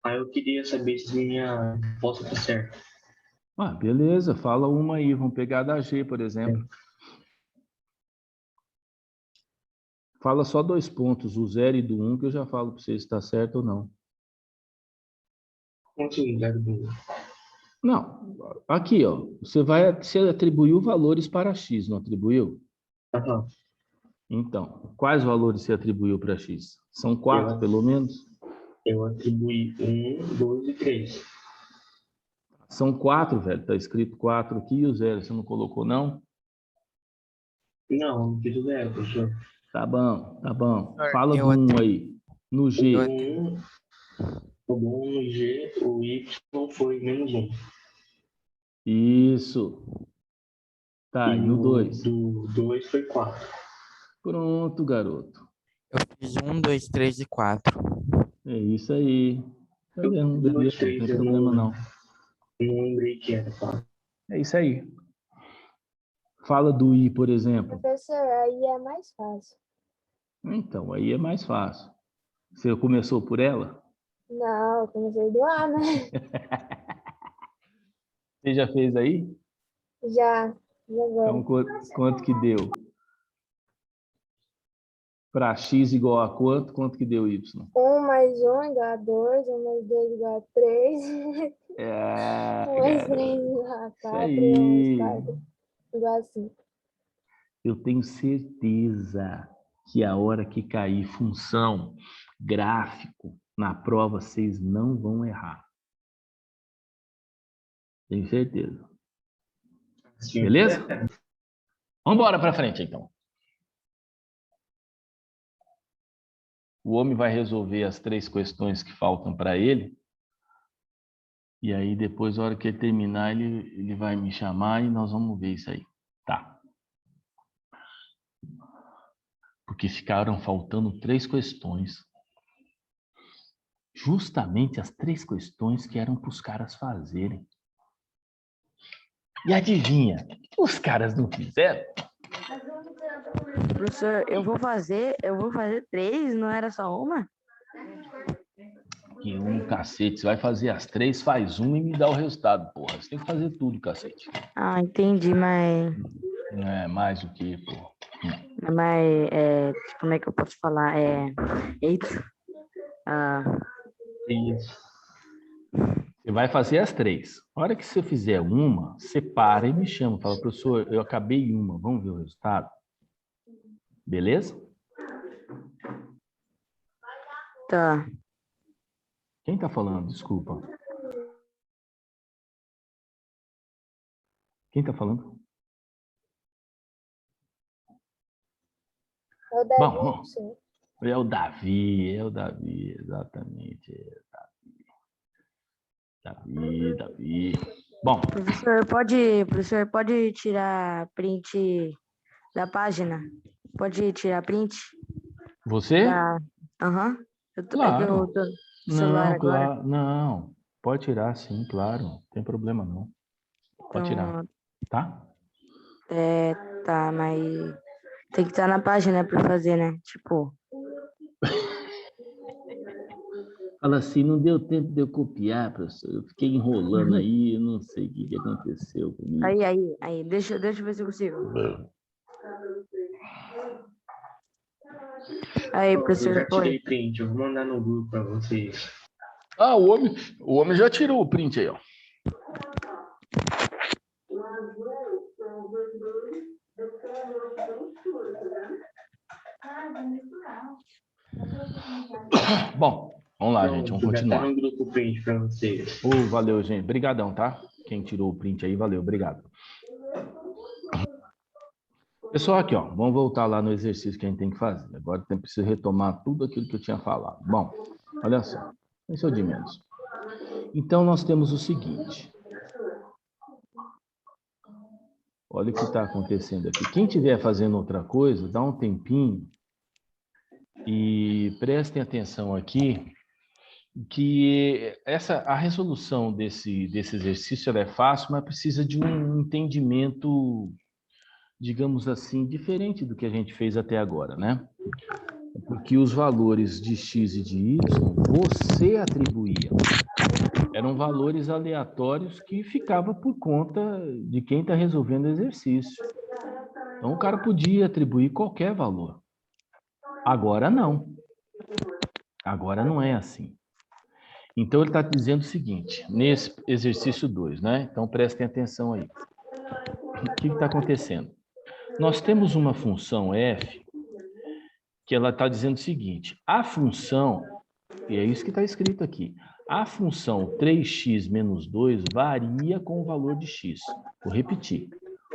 Aí eu queria saber se minha resposta tá certa. Ah, beleza, fala uma aí, vamos pegar da G, por exemplo. Fala só 2 pontos, o 0 e do 1, que eu já falo para você se está certo ou não. Como assim, zero do... Não, aqui, ó, você atribuiu valores para X, não atribuiu? Aham. Então, quais valores você atribuiu para X? São 4, Eu, pelo menos? eu atribuí 1, 2 e 3. São 4, velho, tá escrito 4 aqui e o 0, você não colocou, não? Não, não fiz o zero, professor. Tá bom, tá bom. Professor, Fala do 1 aí, no O G. 1, o 1 no G, o Y foi -1. Isso. Tá, e no 2? Do 2 foi 4. Pronto, garoto. Eu fiz 1, 2, 3 e 4. É isso aí. Tá vendo? 2, Beleza, não 3, tem eu problema não. não lembrei que era 4. É isso aí. Fala do I, por exemplo. Professor, aí é mais fácil. Então, aí é mais fácil. Você começou por ela? Não, eu comecei do A, né? Você já fez aí? Já. E agora? Então, quanto que deu? Para x igual a quanto? Quanto que deu y? 1 mais 1 igual a 2, 1 mais 2 igual a 3, É, 1 mais 3 garoto. igual a Isso 4 e 1 mais aí. 4 igual a 5. Eu tenho certeza que a hora que cair função, gráfico, na prova, vocês não vão errar. Tenho certeza. Sim. Beleza? Vamos embora para frente, então. O homem vai resolver as 3 questões que faltam para ele. E aí, depois, na hora que ele terminar, ele vai me chamar e nós vamos ver isso aí. Tá. Porque ficaram faltando 3 questões. Justamente as 3 questões que eram para os caras fazerem. E adivinha? Os caras não fizeram? Professor, eu vou fazer 3, não era só uma? Que um cacete. Você vai fazer as 3, faz uma e me dá o resultado, porra. Você tem que fazer tudo, cacete. Ah, entendi, mas É mais o que, porra. como é que eu posso falar? Eita. Ah, Isso. Você vai fazer as 3. A hora que você fizer uma, você para e me chama. Fala, professor, eu acabei uma. Vamos ver o resultado? Beleza? tá. Quem tá falando? Desculpa. Quem tá falando? É o Davi, Bom, professor. é o Davi, exatamente. Davi. Bom, Professor, pode tirar print da página? Pode tirar print você? da... Aham. É que eu Claro. tô no celular Não, agora. claro. Não. Pode tirar, sim, claro. Não tem problema, não. Pode tirar. Então, Tá? tá, mas tem que estar na página para fazer, né? Tipo, Fala assim, não deu tempo de eu copiar, professor. Eu fiquei enrolando aí, eu não sei o que aconteceu comigo. aí, deixa eu ver se eu consigo. Aí, Eu professor, já foi. tirei print, eu vou mandar no grupo para vocês. Ah, o homem já tirou o print aí, ó. Bom, vamos lá, gente, vamos Já tá continuar. no grupo o print para vocês. Valeu, gente. Obrigadão, tá? Quem tirou o print aí, valeu, obrigado. Pessoal, aqui, ó, vamos voltar lá no exercício que a gente tem que fazer. Agora eu preciso retomar tudo aquilo que eu tinha falado. Bom, olha só, esse é o de menos. Então, nós temos o seguinte. Olha o que está acontecendo aqui. Quem estiver fazendo outra coisa, dá um tempinho e prestem atenção aqui, que a resolução desse exercício ela é fácil, mas precisa de um entendimento, digamos assim, diferente do que a gente fez até agora, né? Porque os valores de x e de y você atribuía. Eram valores aleatórios que ficavam por conta de quem está resolvendo o exercício. Então, o cara podia atribuir qualquer valor. Agora não. Agora não é assim. Então, ele está dizendo o seguinte, nesse exercício 2, né? Então, prestem atenção aí. O que está acontecendo? Nós temos uma função f que ela está dizendo o seguinte, a função, e é isso que está escrito aqui, a função 3x menos 2 varia com o valor de x. Vou repetir.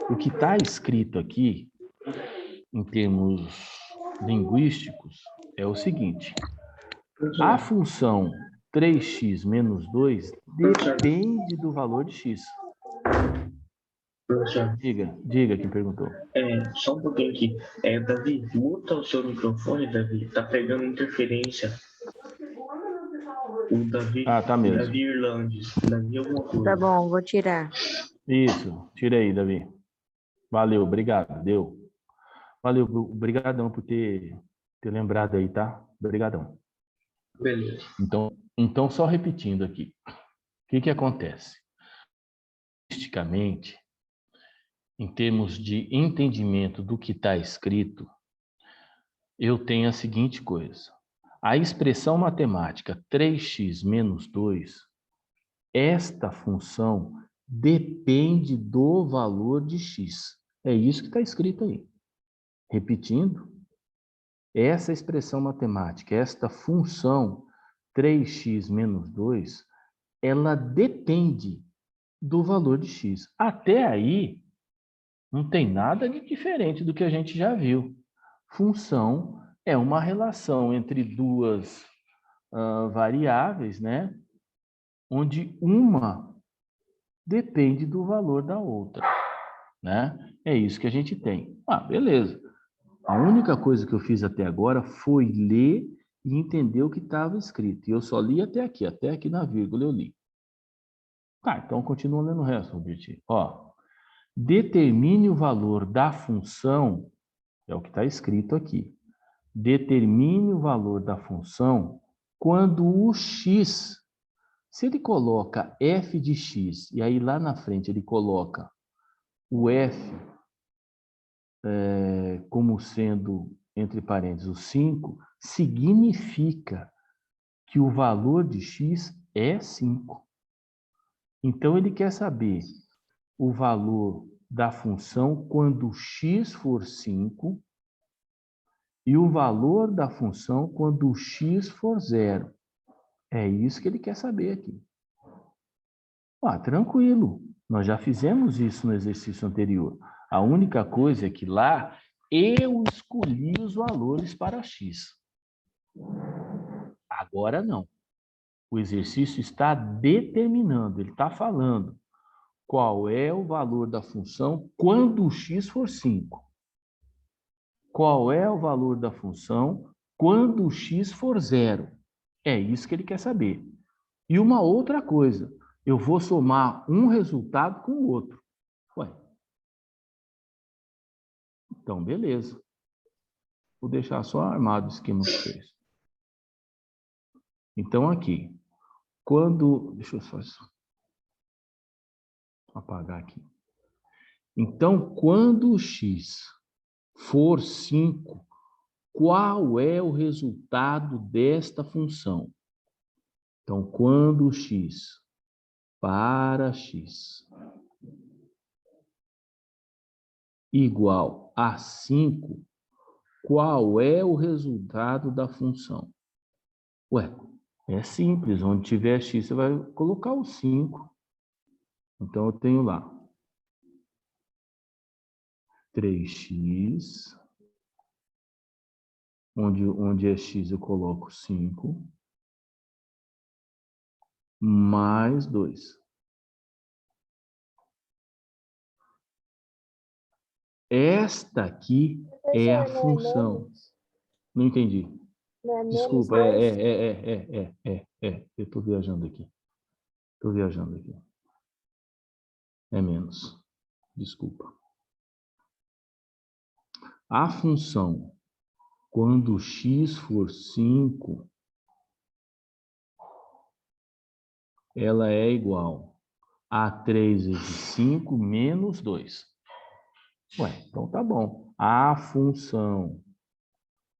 O que está escrito aqui, em termos linguísticos, é o seguinte. A função 3x menos 2 depende do valor de x. Professor, Diga quem perguntou. só um pouquinho aqui. Davi, muta o seu microfone, Davi. Tá pegando interferência. O Davi, Ah, tá mesmo. Davi Irlandes. Davi alguma coisa. Tá bom, vou tirar. Isso, tira aí, Davi. Valeu, obrigado, deu. Valeu, obrigadão por ter lembrado aí, tá? Obrigadão. Beleza. Então, só repetindo aqui. O que acontece? Statisticamente, em termos de entendimento do que está escrito, eu tenho a seguinte coisa. A expressão matemática 3x menos 2, esta função depende do valor de x. É isso que está escrito aí. Repetindo, essa expressão matemática, esta função 3x menos 2, ela depende do valor de x. Até aí, não tem nada de diferente do que a gente já viu. Função é uma relação entre duas variáveis, né? Onde uma depende do valor da outra, né? É isso que a gente tem. Beleza. A única coisa que eu fiz até agora foi ler e entender o que estava escrito. E eu só li até aqui na vírgula eu li. Então continua lendo o resto, Robertinho. Determine o valor da função, é o que está escrito aqui. Determine o valor da função quando o x, se ele coloca f de x, e aí lá na frente ele coloca o f como sendo, entre parênteses, o 5, significa que o valor de x é 5. Então, ele quer saber o valor da função quando x for 5 e o valor da função quando x for 0. É isso que ele quer saber aqui. Tranquilo. Nós já fizemos isso no exercício anterior. A única coisa é que lá eu escolhi os valores para x. Agora não. O exercício está determinando, ele está falando qual é o valor da função quando o x for 5. Qual é o valor da função quando o x for 0. É isso que ele quer saber. E uma outra coisa, eu vou somar um resultado com o outro. Então, beleza. Vou deixar só armado o esquema para vocês. Então, aqui, quando... Deixa eu só apagar aqui. Então, quando o x for 5, qual é o resultado desta função? Então, quando o x para x igual a 5, qual é o resultado da função? É simples. Onde tiver x, você vai colocar o 5. Então, eu tenho lá 3x, onde é x eu coloco 5, mais 2. Esta aqui é a função. Não entendi. Desculpa, eu estou viajando aqui. É menos. Desculpa. A função, quando x for 5, ela é igual a 3 vezes 5 menos 2. Então tá bom. A função,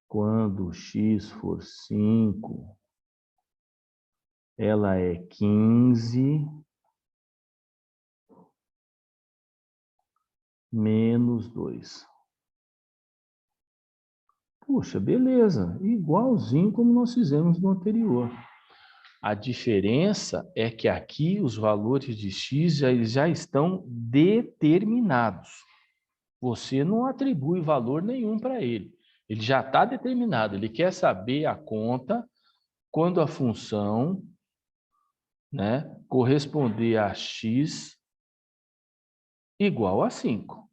quando x for 5, ela é 15 menos 2. Puxa, beleza. Igualzinho como nós fizemos no anterior. A diferença é que aqui os valores de x já estão determinados. Você não atribui valor nenhum para ele. Ele já está determinado. Ele quer saber a conta quando a função, né, corresponder a x igual a 5.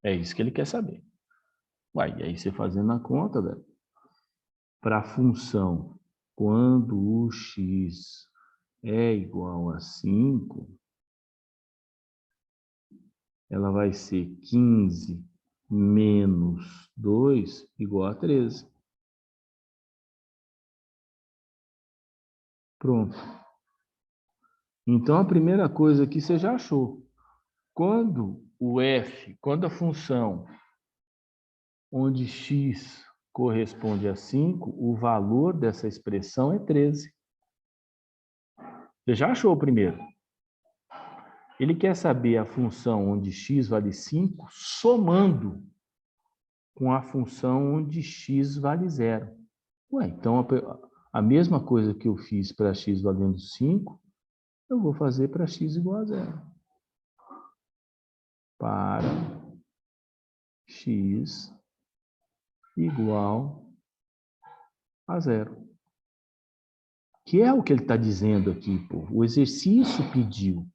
É isso que ele quer saber. Uai, e aí você fazendo a conta, velho, para a função, quando o x é igual a 5, ela vai ser 15 menos 2 igual a 13. Pronto. Então, a primeira coisa aqui você já achou. Quando a função onde x corresponde a 5, o valor dessa expressão é 13. Você já achou o primeiro? Ele quer saber a função onde x vale 5 somando com a função onde x vale 0. Ué, então a mesma coisa que eu fiz para x valendo 5, eu vou fazer para x igual a 0. Para x igual a 0. Que é o que ele está dizendo aqui, pô. O exercício pediu.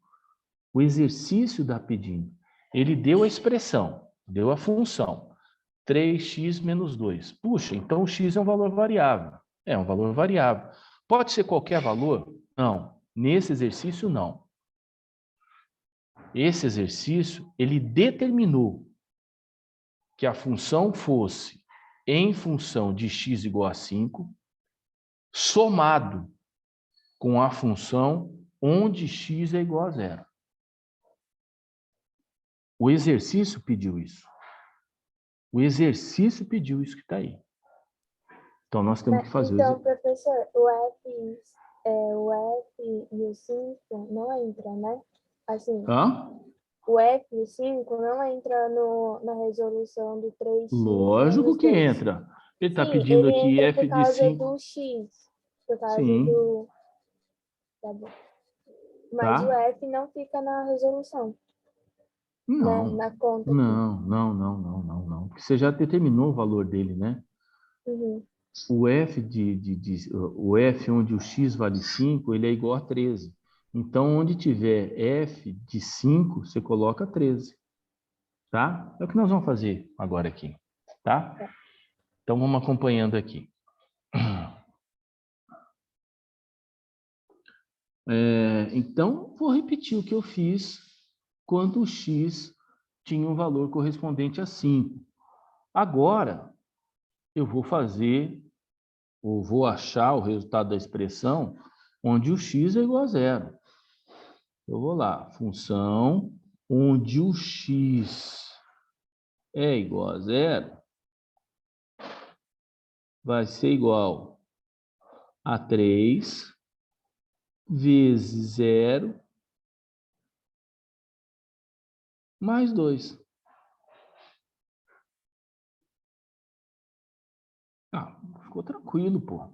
O exercício está pedindo. Ele deu a expressão, deu a função. 3x menos 2. Puxa, então o x é um valor variável. É um valor variável. Pode ser qualquer valor? Não. Nesse exercício, não. Esse exercício, ele determinou que a função fosse em função de x igual a 5, somado com a função onde x é igual a 0. O exercício pediu isso. O exercício pediu isso que está aí. Então, nós temos que fazer... Então, professor, o F e o 5 não entra, né? Assim, Hã? o F e o 5 não entra na resolução do 3x. Lógico que entra. Ele está Sim, pedindo ele aqui entra f por de causa 5. do x. Por causa Sim. do... Tá bom. Mas o Tá? F não fica na resolução, Não. na conta aqui. Não. Porque você já determinou o valor dele, né? Uhum. O F onde o x vale 5, ele é igual a 13. Então, onde tiver f de 5, você coloca 13. Tá? É o que nós vamos fazer agora aqui. Tá? Então, vamos acompanhando aqui. Então, vou repetir o que eu fiz quando o x tinha um valor correspondente a 5. Agora, eu vou fazer, ou vou achar o resultado da expressão onde o x é igual a 0. Eu vou lá, função onde o x é igual a 0 vai ser igual a 3 vezes 0 mais 2. Ficou tranquilo, pô.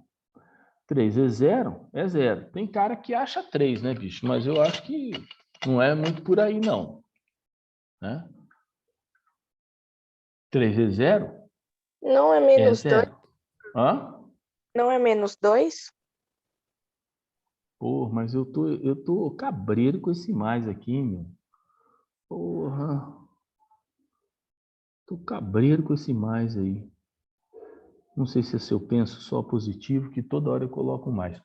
3 vezes 0 é 0. Tem cara que acha 3, né, bicho? Mas eu acho que não é muito por aí, não. Né? 3 vezes 0 Não é é menos 2? 0. Hã? Não é menos 2? Pô, mas eu tô cabreiro com esse mais aqui, meu. Porra. Tô cabreiro com esse mais aí. Não sei se eu penso só positivo, que toda hora eu coloco mais.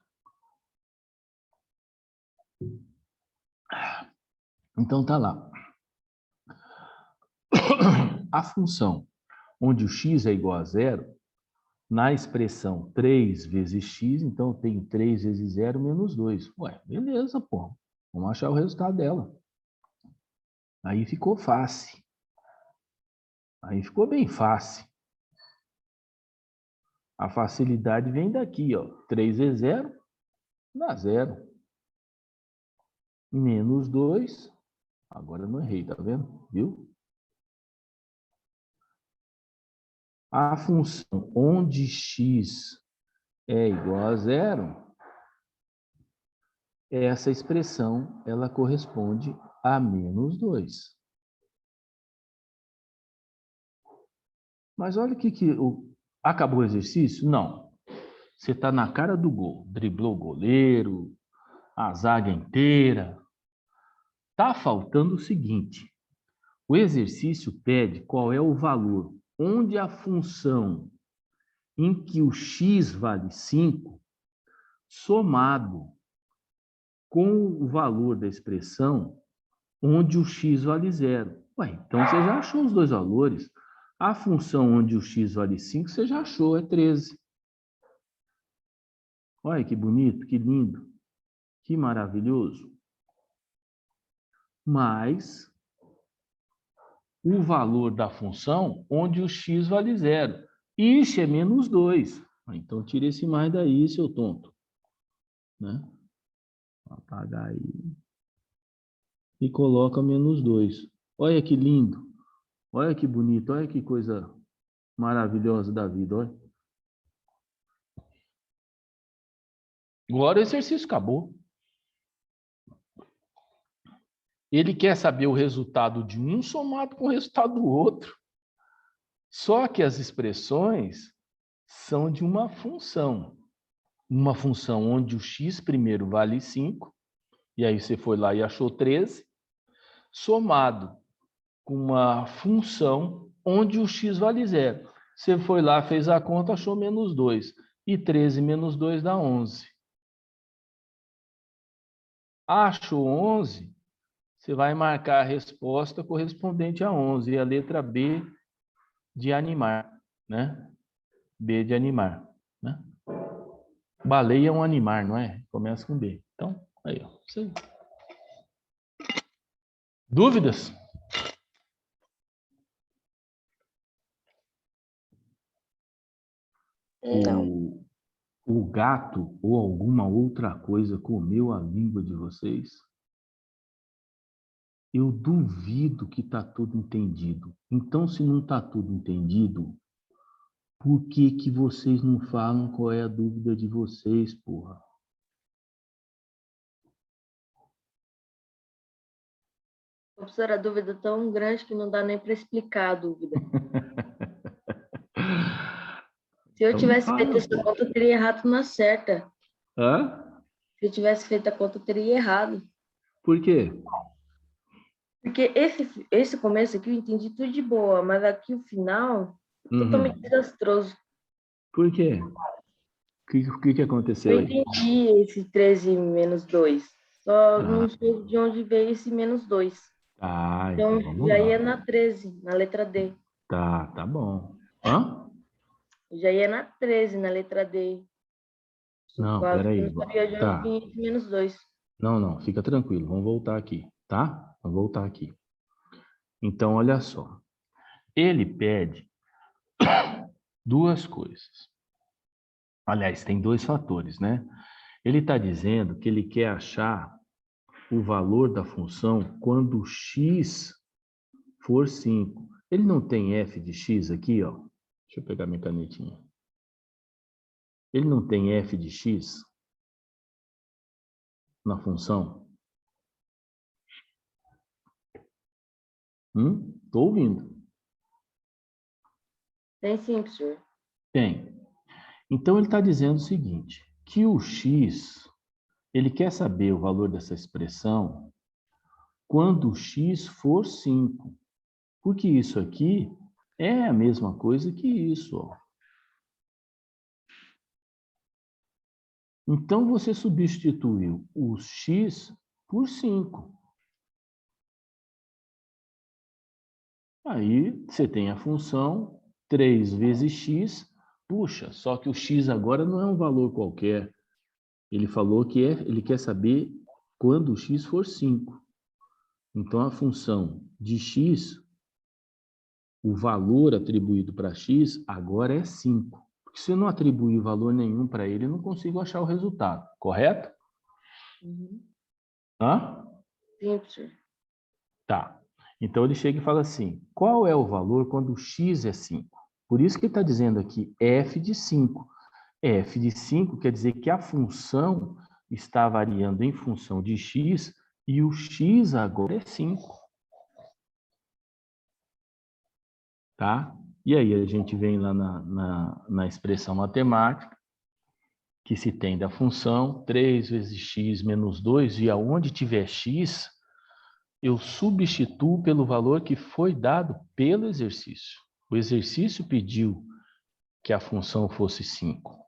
Então tá lá. A função onde o x é igual a 0, na expressão 3 vezes x, então eu tenho 3 vezes 0 menos 2. Ué, beleza, pô. Vamos achar o resultado dela. Aí ficou fácil. Aí ficou bem fácil. A facilidade vem daqui, ó. 3 vezes 0 dá 0. Menos 2. Agora eu não errei, tá vendo? Viu? A função onde x é igual a 0, essa expressão ela corresponde a menos 2. Mas olha acabou o exercício? Não. Você está na cara do gol. Driblou o goleiro, a zaga inteira. Está faltando o seguinte. O exercício pede qual é o valor onde a função em que o x vale 5, somado com o valor da expressão onde o x vale 0. Ué, então você já achou os dois valores. A função onde o x vale 5, você já achou, é 13. Olha que bonito, que lindo, que maravilhoso. Mais o valor da função onde o x vale 0. Isso é menos 2. Então, tira esse mais daí, seu tonto. Né? Vou apagar aí. E coloca menos 2. Olha que lindo. Olha que bonito. Olha que coisa maravilhosa da vida. Olha. Agora o exercício acabou. Ele quer saber o resultado de um somado com o resultado do outro. Só que as expressões são de uma função. Uma função onde o x primeiro vale 5, e aí você foi lá e achou 13, somado com uma função onde o x vale 0. Você foi lá, fez a conta, achou menos 2. E 13 menos 2 dá 11. Achou 11, você vai marcar a resposta correspondente a 11, e a letra B de animar, né? B de animar, né? Baleia é um animar, não é? Começa com B. Então, aí, ó. Dúvidas? Não. O gato ou alguma outra coisa comeu a língua de vocês? Eu duvido que está tudo entendido. Então, se não está tudo entendido, por que que vocês não falam qual é a dúvida de vocês, porra? Professor, a dúvida é tão grande que não dá nem para explicar a dúvida. Se eu Então, tivesse feito essa conta, eu teria errado na certa. Hã? Se eu tivesse feito a conta, eu teria errado. Por quê? Porque esse começo aqui eu entendi tudo de boa, mas aqui o final, totalmente desastroso. Por quê? O que aconteceu Eu aí? entendi esse 13 menos 2. Só não sei de onde veio esse menos 2. Então Então, vamos já lá. ia na 13, na letra D. Tá bom. Hã? Já ia na 13, na letra D. Não, Quase que eu peraí. não sabia de onde Tá. vinha esse menos 2. Não, fica tranquilo. Vamos voltar aqui, tá? Vamos voltar aqui. Então, olha só. Ele pede duas coisas. Aliás, tem dois fatores, né? Ele está dizendo que ele quer achar o valor da função quando x for 5. Ele não tem f de x aqui, ó. Deixa eu pegar minha canetinha. Ele não tem f de x na função? Tô ouvindo. Tem sim, professor. Tem. Então, ele está dizendo o seguinte, que o x, ele quer saber o valor dessa expressão quando o x for 5. Porque isso aqui é a mesma coisa que isso, ó. Então, você substituiu o x por 5. Aí, você tem a função 3 vezes x. Puxa, só que o x agora não é um valor qualquer. Ele falou que ele quer saber quando o x for 5. Então, a função de x, o valor atribuído para x, agora é 5. Porque se eu não atribuir valor nenhum para ele, eu não consigo achar o resultado, correto? Hã? Sim, professor. Tá. Então, ele chega e fala assim, qual é o valor quando o x é 5? Por isso que ele está dizendo aqui f de 5. F de 5 quer dizer que a função está variando em função de x e o x agora é 5. Tá? E aí a gente vem lá na expressão matemática, que se tem da função 3 vezes x menos 2, e aonde tiver x, eu substituo pelo valor que foi dado pelo exercício. O exercício pediu que a função fosse 5.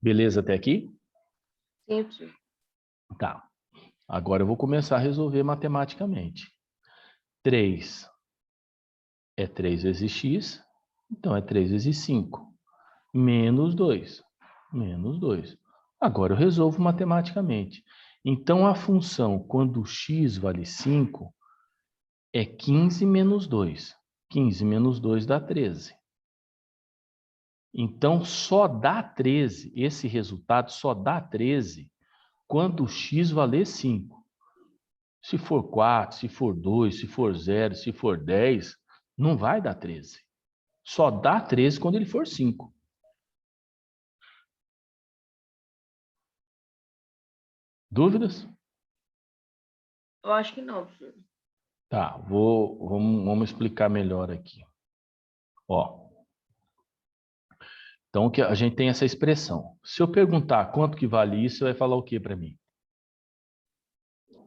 Beleza até aqui? Sim, professor. Tá. Agora eu vou começar a resolver matematicamente. 3 é 3 vezes x, então é 3 vezes 5. Menos 2. Menos 2. Agora eu resolvo matematicamente. Então, a função, quando x vale 5, é 15 menos 2. 15 menos 2 dá 13. Então, só dá 13, esse resultado só dá 13 quando x valer 5. Se for 4, se for 2, se for 0, se for 10, não vai dar 13. Só dá 13 quando ele for 5. Dúvidas? Eu acho que não, professor. Tá, vamos explicar melhor aqui. Ó. Então, que a gente tem essa expressão. Se eu perguntar quanto que vale isso, você vai falar o que para mim?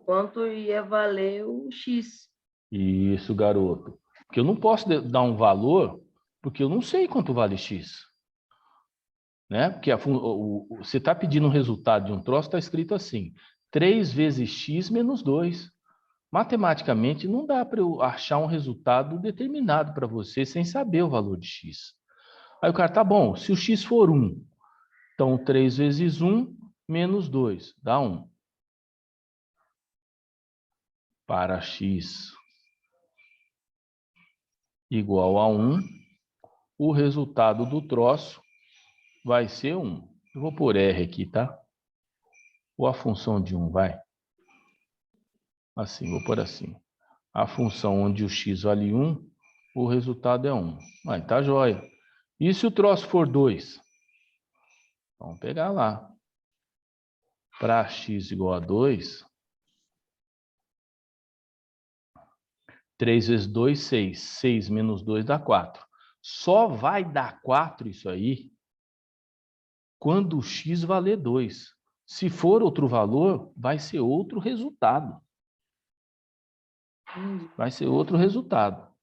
Quanto ia valer o X? Isso, garoto. Porque eu não posso dar um valor, porque eu não sei quanto vale X. Né? Porque você está pedindo um resultado de um troço, está escrito assim, 3 vezes X menos 2. Matematicamente, não dá para eu achar um resultado determinado para você sem saber o valor de X. Aí o cara, tá bom, se o X for 1, então 3 vezes 1 menos 2, dá 1. Para X igual a 1, o resultado do troço vai ser 1. Eu vou pôr R aqui, tá? Ou a função de 1, vai. Assim, vou pôr assim. A função onde o x vale 1, o resultado é 1. Vai, tá jóia. E se o troço for 2? Vamos pegar lá. Para x igual a 2, 3 vezes 2, 6. 6 menos 2 dá 4. Só vai dar 4 isso aí quando o x valer 2. Se for outro valor, vai ser outro resultado. Vai ser outro resultado.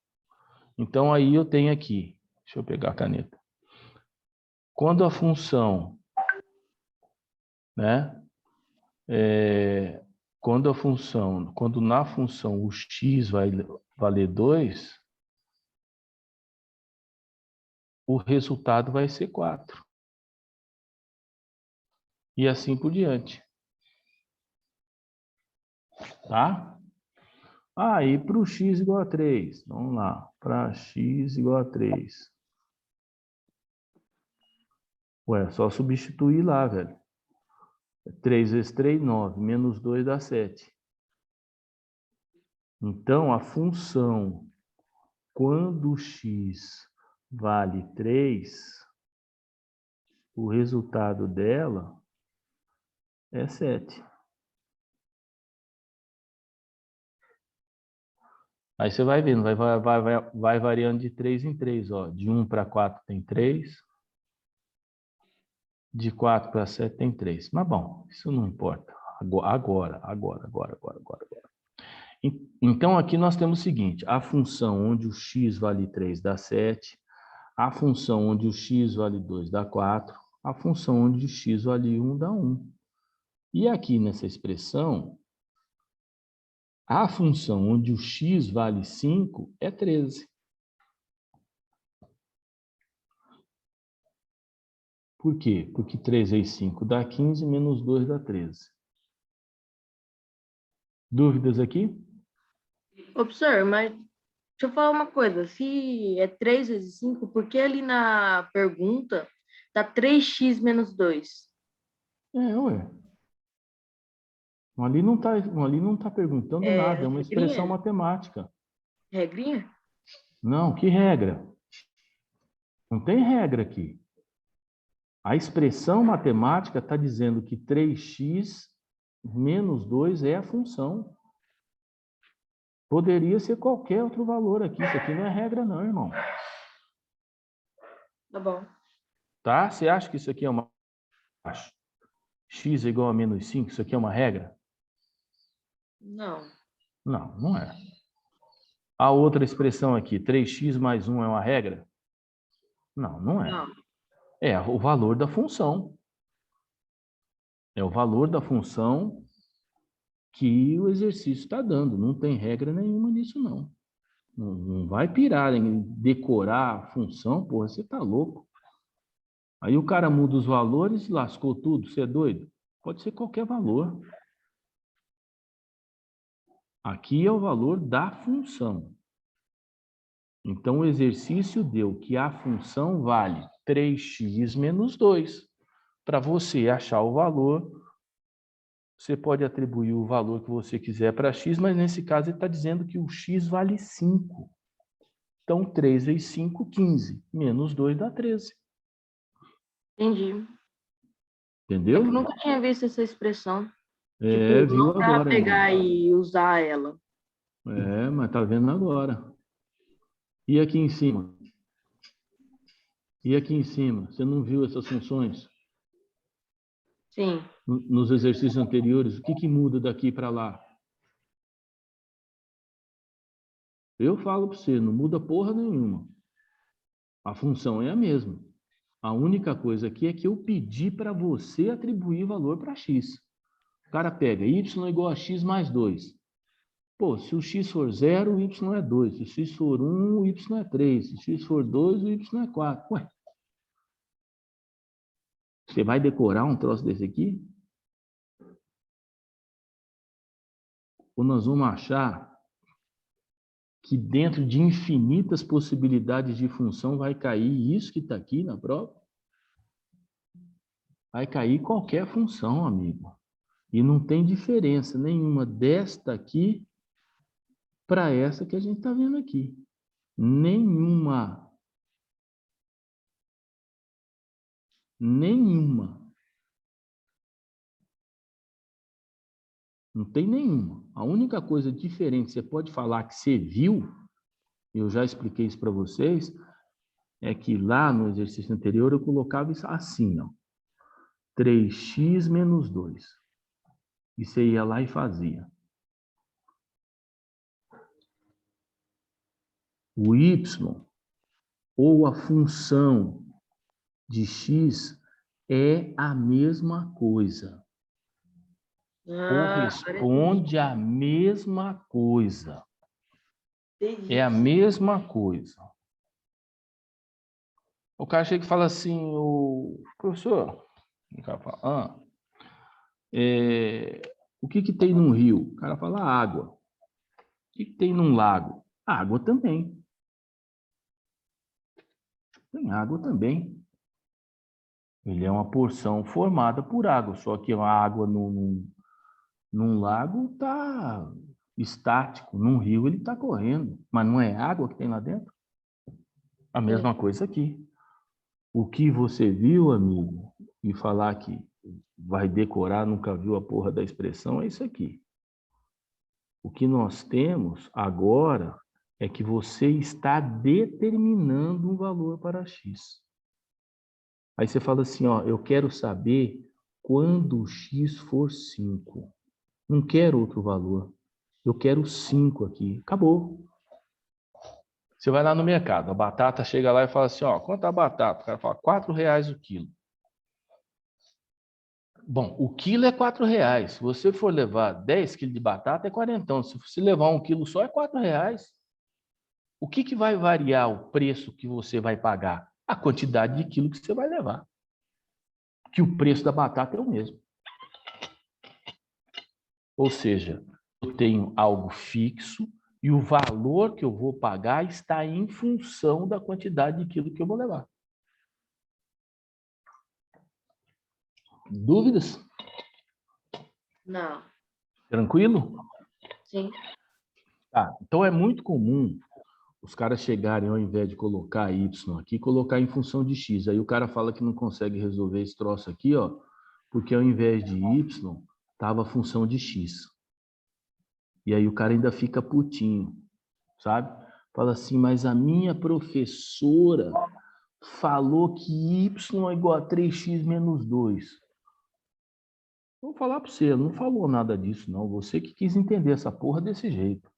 Então, aí eu tenho aqui. Deixa eu pegar a caneta. Quando a função, né? Quando na função o x vai valer 2, o resultado vai ser 4. E assim por diante. Tá? Aí, para o x igual a 3. Vamos lá. Para x igual a 3. Ué, só substituir lá, velho. 3 vezes 3, 9. Menos 2 dá 7. Então, a função, quando x vale 3, o resultado dela é 7. Aí você vai vendo, vai variando de 3 em 3. Ó. De 1 para 4 tem 3. De 4 para 7 tem 3. Mas bom, isso não importa. Agora. Então, aqui nós temos o seguinte. A função onde o x vale 3 dá 7. A função onde o x vale 2 dá 4. A função onde o x vale 1 dá 1. E aqui nessa expressão, a função onde o x vale 5 é 13. Por quê? Porque 3 vezes 5 dá 15, menos 2 dá 13. Dúvidas aqui? Ô, professor, mas deixa eu falar uma coisa. Se é 3 vezes 5, por que ali na pergunta tá 3x menos 2? Ué. Ali não tá perguntando nada, é uma expressão Regrinha? matemática. Regrinha? Não, que regra? Não tem regra aqui. A expressão matemática está dizendo que 3x menos 2 é a função. Poderia ser qualquer outro valor aqui. Isso aqui não é regra não, irmão. Tá bom. Tá? Você acha que isso aqui é uma... X é igual a menos 5? Isso aqui é uma regra? Não. Não, não é. A outra expressão aqui, 3x mais 1 é uma regra? Não, não é. Não. É o valor da função. É o valor da função que o exercício está dando. Não tem regra nenhuma nisso, não. Não vai pirar em decorar a função, porra, você tá louco. Aí o cara muda os valores, lascou tudo, você é doido? Pode ser qualquer valor. Aqui é o valor da função. Então, o exercício deu que a função vale 3x menos 2. Para você achar o valor, você pode atribuir o valor que você quiser para x, mas nesse caso ele está dizendo que o x vale 5. Então, 3 vezes 5, 15. Menos 2 dá 13. Entendi. Entendeu? Eu nunca tinha visto essa expressão. É, Tipo, viu não pra agora. pegar Irmão. e usar ela. É, mas tá vendo agora. E aqui em cima? E aqui em cima? Você não viu essas funções? Sim. Nos exercícios anteriores, o que muda daqui para lá? Eu falo para você, não muda porra nenhuma. A função é a mesma. A única coisa aqui é que eu pedi para você atribuir valor para x. O cara pega y igual a x mais 2. Pô, se o x for 0, o y é 2. Se o x for 1, o y é 3. Se o x for 2, o y é 4. Ué, você vai decorar um troço desse aqui? Ou nós vamos achar que dentro de infinitas possibilidades de função vai cair isso que está aqui na prova? Vai cair qualquer função, amigo. E não tem diferença nenhuma desta aqui para essa que a gente está vendo aqui. Nenhuma. Nenhuma. Não tem nenhuma. A única coisa diferente, você pode falar que você viu, eu já expliquei isso para vocês, é que lá no exercício anterior eu colocava isso assim, ó. 3x menos 2. E você ia lá e fazia. O y ou a função de x é a mesma coisa. Corresponde à mesma coisa. É a mesma coisa. O cara chega e fala assim, o professor, o cara fala, o que tem num rio? O cara fala água. O que tem num lago? Água também. Tem água também. Ele é uma porção formada por água, só que a água num lago está estático, num rio ele está correndo, mas não é água que tem lá dentro? A mesma coisa aqui. O que você viu, amigo, e falar que vai decorar, nunca viu a porra da expressão, é isso aqui. O que nós temos agora é que você está determinando um valor para x. Aí você fala assim, ó, eu quero saber quando o x for 5. Não quero outro valor. Eu quero 5 aqui. Acabou. Você vai lá no mercado, a batata chega lá e fala assim, ó, quanto a batata? O cara fala, R$4 o quilo. Bom, o quilo é R$4. Se você for levar 10 quilos de batata, é 40. Se você levar 1 quilo só, é R$4. O que vai variar o preço que você vai pagar? A quantidade de quilo que você vai levar. Que o preço da batata é o mesmo. Ou seja, eu tenho algo fixo e o valor que eu vou pagar está em função da quantidade de quilo que eu vou levar. Dúvidas? Não. Tranquilo? Sim. Tá, então é muito comum os caras chegarem, ao invés de colocar y aqui, colocar em função de x. Aí o cara fala que não consegue resolver esse troço aqui, ó, porque ao invés de y, estava a função de x. E aí o cara ainda fica putinho, sabe? Fala assim, mas a minha professora falou que y é igual a 3x menos 2. Vou falar para você, ele não falou nada disso, não. Você que quis entender essa porra desse jeito.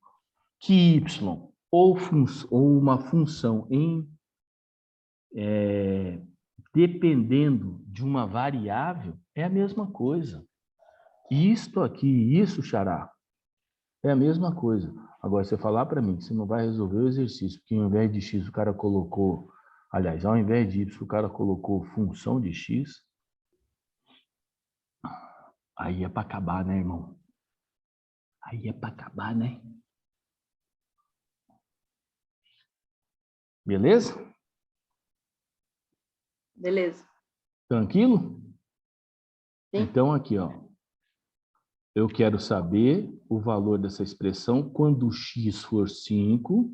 Que y ou uma função dependendo de uma variável é a mesma coisa. Isto aqui, isso, xará, é a mesma coisa. Agora, você falar para mim que você não vai resolver o exercício, porque ao invés de x o cara colocou, aliás, ao invés de y o cara colocou função de x, aí é para acabar, né, irmão? Aí é para acabar, né? Beleza? Beleza. Tranquilo? Sim. Então, aqui, ó. Eu quero saber o valor dessa expressão quando x for 5,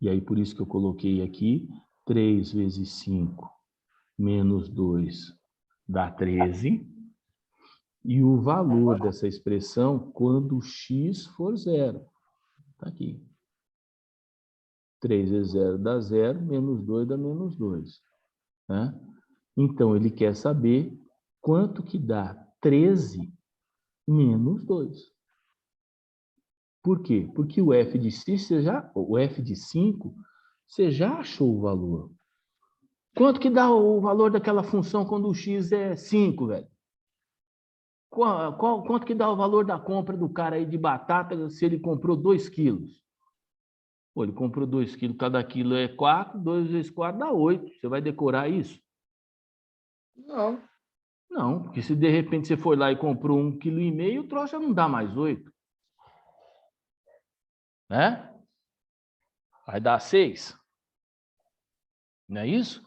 e aí por isso que eu coloquei aqui, 3 vezes 5 menos 2 dá 13. E o valor dessa expressão quando x for 0. Está aqui. 3 vezes 0 dá 0, menos 2 dá menos 2. Né? Então, ele quer saber quanto que dá 13 menos 2. Por quê? Porque o f de 6, o f de 5, você já achou o valor. Quanto que dá o valor daquela função quando o x é 5, velho? Quanto que dá o valor da compra do cara aí de batata se ele comprou 2 quilos? Pô, ele comprou 2 quilos, cada quilo é 4, 2 vezes 4 dá 8. Você vai decorar isso? Não. Não, porque se de repente você foi lá e comprou 1,5 kg, o troço já não dá mais 8. Né? Vai dar 6. Não é isso?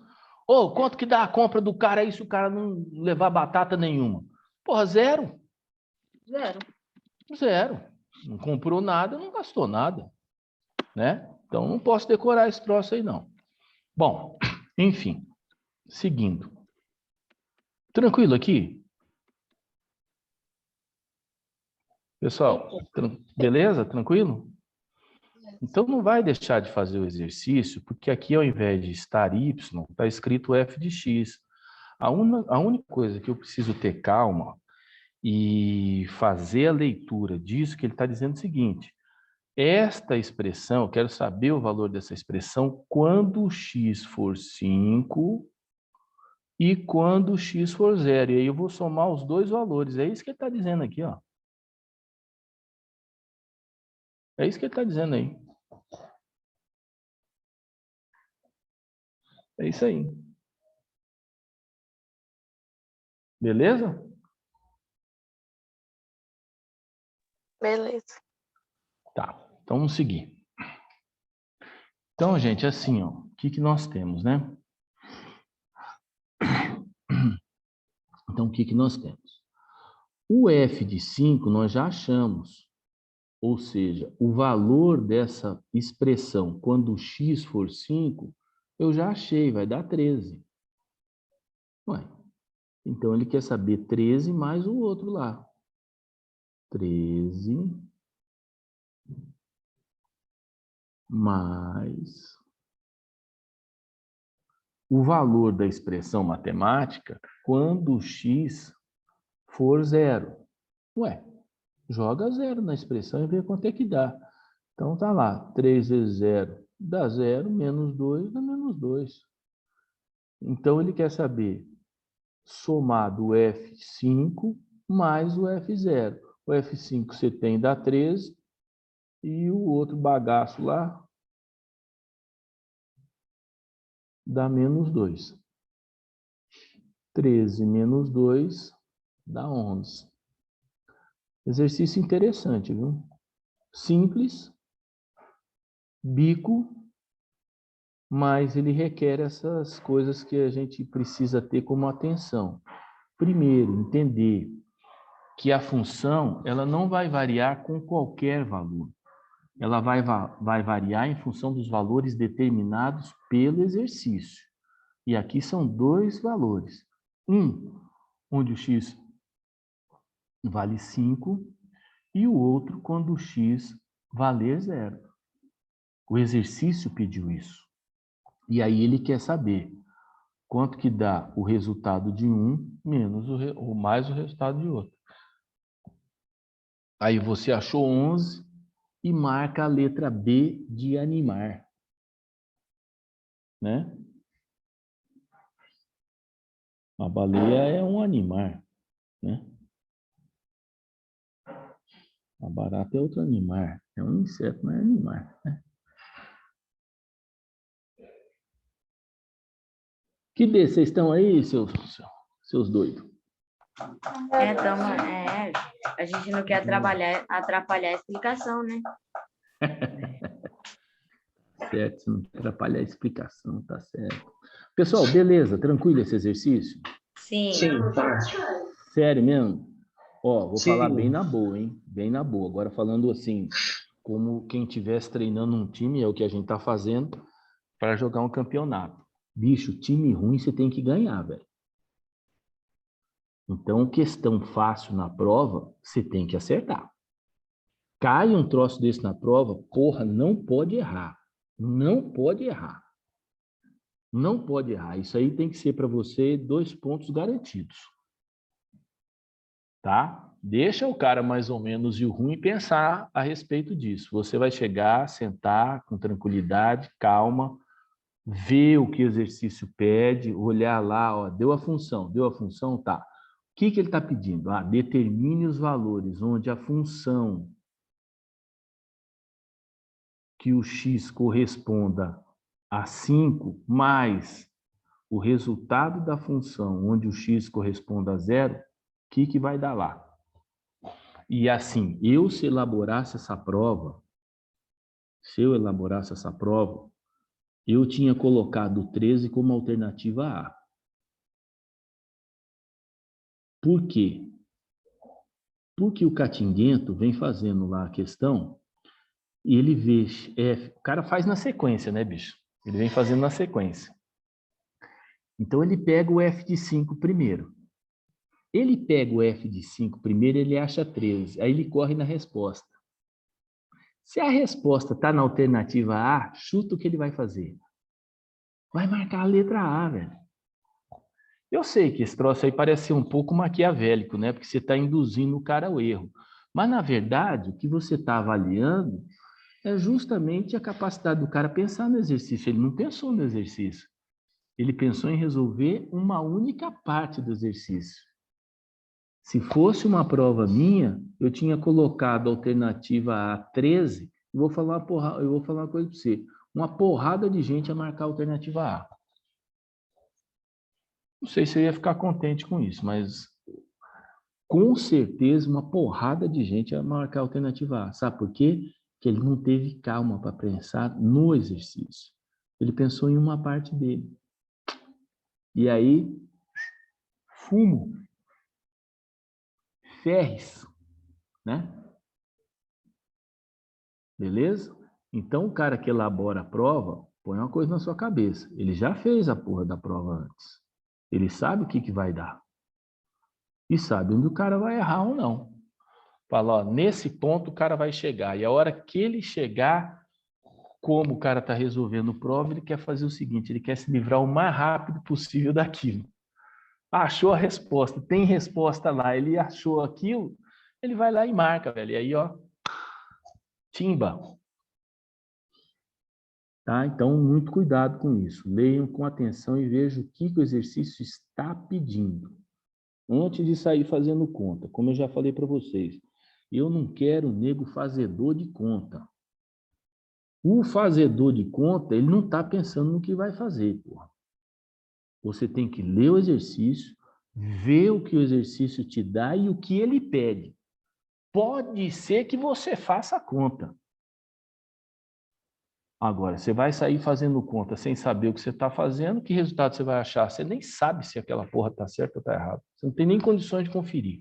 Ou quanto que dá a compra do cara aí se o cara não levar batata nenhuma? Porra, 0. 0. 0. Não comprou nada, não gastou nada. Né? Então, não posso decorar esse troço aí, não. Bom, enfim. Seguindo. Tranquilo aqui? Pessoal, beleza? Tranquilo? Então, não vai deixar de fazer o exercício, porque aqui, ao invés de estar y, está escrito f de x. A única coisa que eu preciso ter calma e fazer a leitura disso, que ele está dizendo o seguinte: esta expressão, eu quero saber o valor dessa expressão quando x for 5 e quando x for 0. E aí eu vou somar os dois valores. É isso que ele está dizendo aqui, ó. É isso que ele está dizendo aí. É isso aí. Beleza? Beleza. Tá. Então vamos seguir. Então, gente, assim, ó, o que nós temos, né? Então, o que nós temos? O f de 5 nós já achamos. Ou seja, o valor dessa expressão, quando x for 5, eu já achei, vai dar 13. Ué, então ele quer saber 13 mais o outro lá. 13 mais o valor da expressão matemática quando x for 0. Ué, joga 0 na expressão e vê quanto é que dá. Então tá lá, 3 vezes 0 dá 0, menos 2 dá menos 2. Então ele quer saber somado o F5 mais o F0. O F5 você tem dá 13 e o outro bagaço lá dá menos 2. 13 menos 2 dá 11. Exercício interessante, viu? Simples, bico, mas ele requer essas coisas que a gente precisa ter como atenção. Primeiro, entender que a função ela não vai variar com qualquer valor. Ela vai variar em função dos valores determinados pelo exercício. E aqui são dois valores. Um, onde o x vale 5, e o outro quando o x valer 0. O exercício pediu isso. E aí ele quer saber quanto que dá o resultado de um menos mais o resultado de outro. Aí você achou 11 e marca a letra B de animar, né? A baleia é um animar, né? A barata é outro animar. É um inseto, mas é animar, né? Que D, vocês estão aí, seus doidos? Então, a gente não quer atrapalhar a explicação, né? Certo, se não atrapalhar a explicação, tá certo. Pessoal, beleza? Tranquilo esse exercício? Sim. Sim, fácil. Sério mesmo? Ó, vou falar bem Sim. na boa, hein? Bem na boa. Agora falando assim, como quem estivesse treinando um time, é o que a gente tá fazendo para jogar um campeonato. Bicho, time ruim você tem que ganhar, velho. Então, questão fácil na prova, você tem que acertar. Cai um troço desse na prova, porra, não pode errar. Não pode errar. Não pode errar. Isso aí tem que ser para você 2 pontos garantidos. Tá? Deixa o cara mais ou menos e o ruim pensar a respeito disso. Você vai chegar, sentar com tranquilidade, calma, ver o que o exercício pede, olhar lá, ó, deu a função, tá. O que ele está pedindo? Ah, determine os valores onde a função que o x corresponda a 5 mais o resultado da função onde o x corresponda a 0, o que vai dar lá? E assim, se eu elaborasse essa prova, eu tinha colocado o 13 como alternativa A. Por quê? Porque o Catinguento vem fazendo lá a questão e ele vê F. O cara faz na sequência, né, bicho? Ele vem fazendo na sequência. Então, ele pega o F de 5 primeiro. Ele pega o F de 5 primeiro, ele acha 13. Aí ele corre na resposta. Se a resposta está na alternativa A, chuta o que ele vai fazer. Vai marcar a letra A, velho. Eu sei que esse troço aí parece ser um pouco maquiavélico, né? Porque você está induzindo o cara ao erro. Mas, na verdade, o que você está avaliando é justamente a capacidade do cara pensar no exercício. Ele não pensou no exercício. Ele pensou em resolver uma única parte do exercício. Se fosse uma prova minha, eu tinha colocado a alternativa A 13, eu vou falar uma coisa para você. Uma porrada de gente a marcar a alternativa A. Não sei se eu ia ficar contente com isso, mas com certeza uma porrada de gente a marcar a alternativa A. Sabe por quê? Porque ele não teve calma para pensar no exercício. Ele pensou em uma parte dele. E aí, fumo, ferres, né? Beleza? Então, o cara que elabora a prova, põe uma coisa na sua cabeça. Ele já fez a porra da prova antes. Ele sabe o que vai dar. E sabe onde o cara vai errar ou não. Fala, ó, nesse ponto o cara vai chegar. E a hora que ele chegar, como o cara está resolvendo prova, ele quer fazer o seguinte, ele quer se livrar o mais rápido possível daquilo. Achou a resposta, tem resposta lá, ele achou aquilo, ele vai lá e marca, velho. E aí, ó, timba. Tá? Então, muito cuidado com isso. Leiam com atenção e vejam o que o exercício está pedindo. Antes de sair fazendo conta, como eu já falei para vocês, eu não quero nego fazedor de conta. O fazedor de conta, ele não está pensando no que vai fazer, porra. Você tem que ler o exercício, ver o que o exercício te dá e o que ele pede. Pode ser que você faça a conta. Agora, você vai sair fazendo conta sem saber o que você está fazendo, que resultado você vai achar? Você nem sabe se aquela porra está certa ou está errada. Você não tem nem condições de conferir.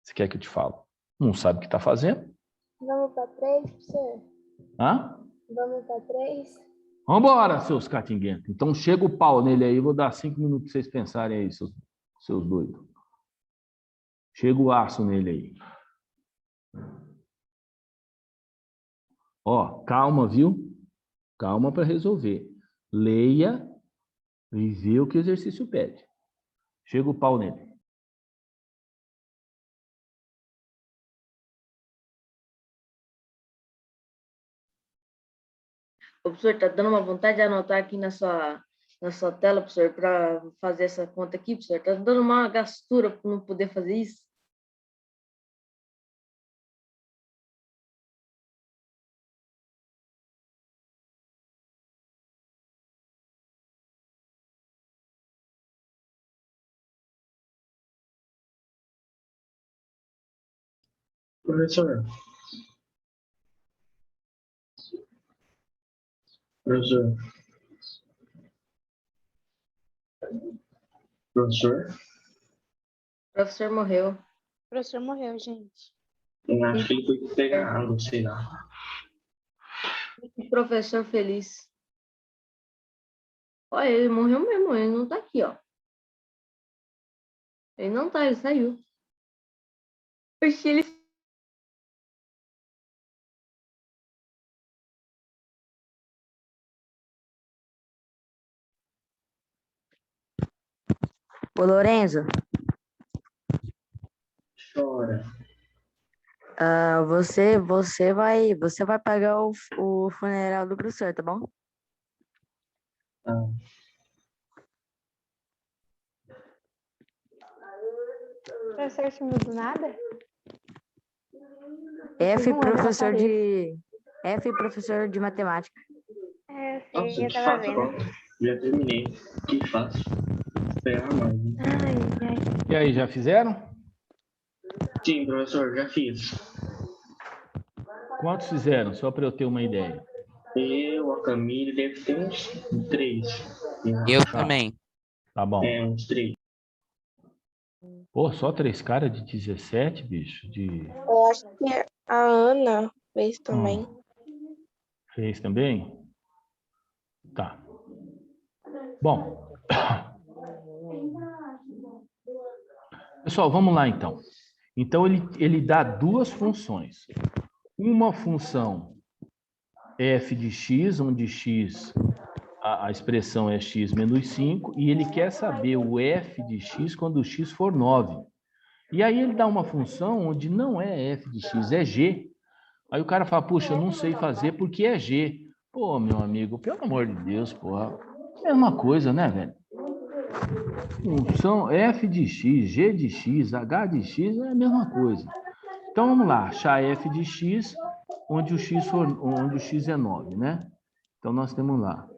Você quer que eu te fale? Não sabe o que está fazendo? Vamos para 3, professor? Hã? Vamos para 3? Vambora, seus catinguentos. Então chega o pau nele aí, vou dar 5 minutos para vocês pensarem aí, seus doidos. Chega o aço nele aí. Ó, calma, viu? Calma para resolver. Leia e vê o que o exercício pede. Chega o pau nele. Ô, professor, tá dando uma vontade de anotar aqui na sua tela, professor, para fazer essa conta aqui, professor. Tá dando uma gastura por não poder fazer isso. Professor, professor, professor, O professor morreu. O professor morreu, gente. eu acho que ele foi pegar água, sei lá. Que professor feliz. Olha, ele morreu mesmo, ele não tá aqui, ó. Ele não tá, ele saiu. Porque ele... Ô, Lorenzo, Chora. você vai pagar o funeral do professor, tá bom? Ah, O professor sumiu do nada? F Não, eu professor apareço. de matemática. É, eu nossa, sei, eu que tava fácil, vendo. pronto. Já terminei. Que fácil. Esperar mais, né? Ai, ai. E aí, já fizeram? Sim, professor, já fiz. Quantos fizeram? Só para eu ter uma ideia. Eu, a Camille, deve ter uns 3. Eu Tá. também. Tá bom. É, uns 3. Pô, só 3 caras de 17, bicho? Eu acho que a Ana fez também. Fez também? Tá. Bom. Pessoal, vamos lá então. Então, ele dá duas funções. Uma função f de x, onde x, a expressão é x menos 5, e ele quer saber o f de x quando o x for 9. E aí ele dá uma função onde não é f de x, é g. Aí o cara fala, puxa, eu não sei fazer porque é g. Pô, meu amigo, pelo amor de Deus, porra. Mesma coisa, né, velho? Função f de x, g de x, h de x é a mesma coisa. Então vamos lá, achar f de x onde o x é 9, né? Então nós temos lá.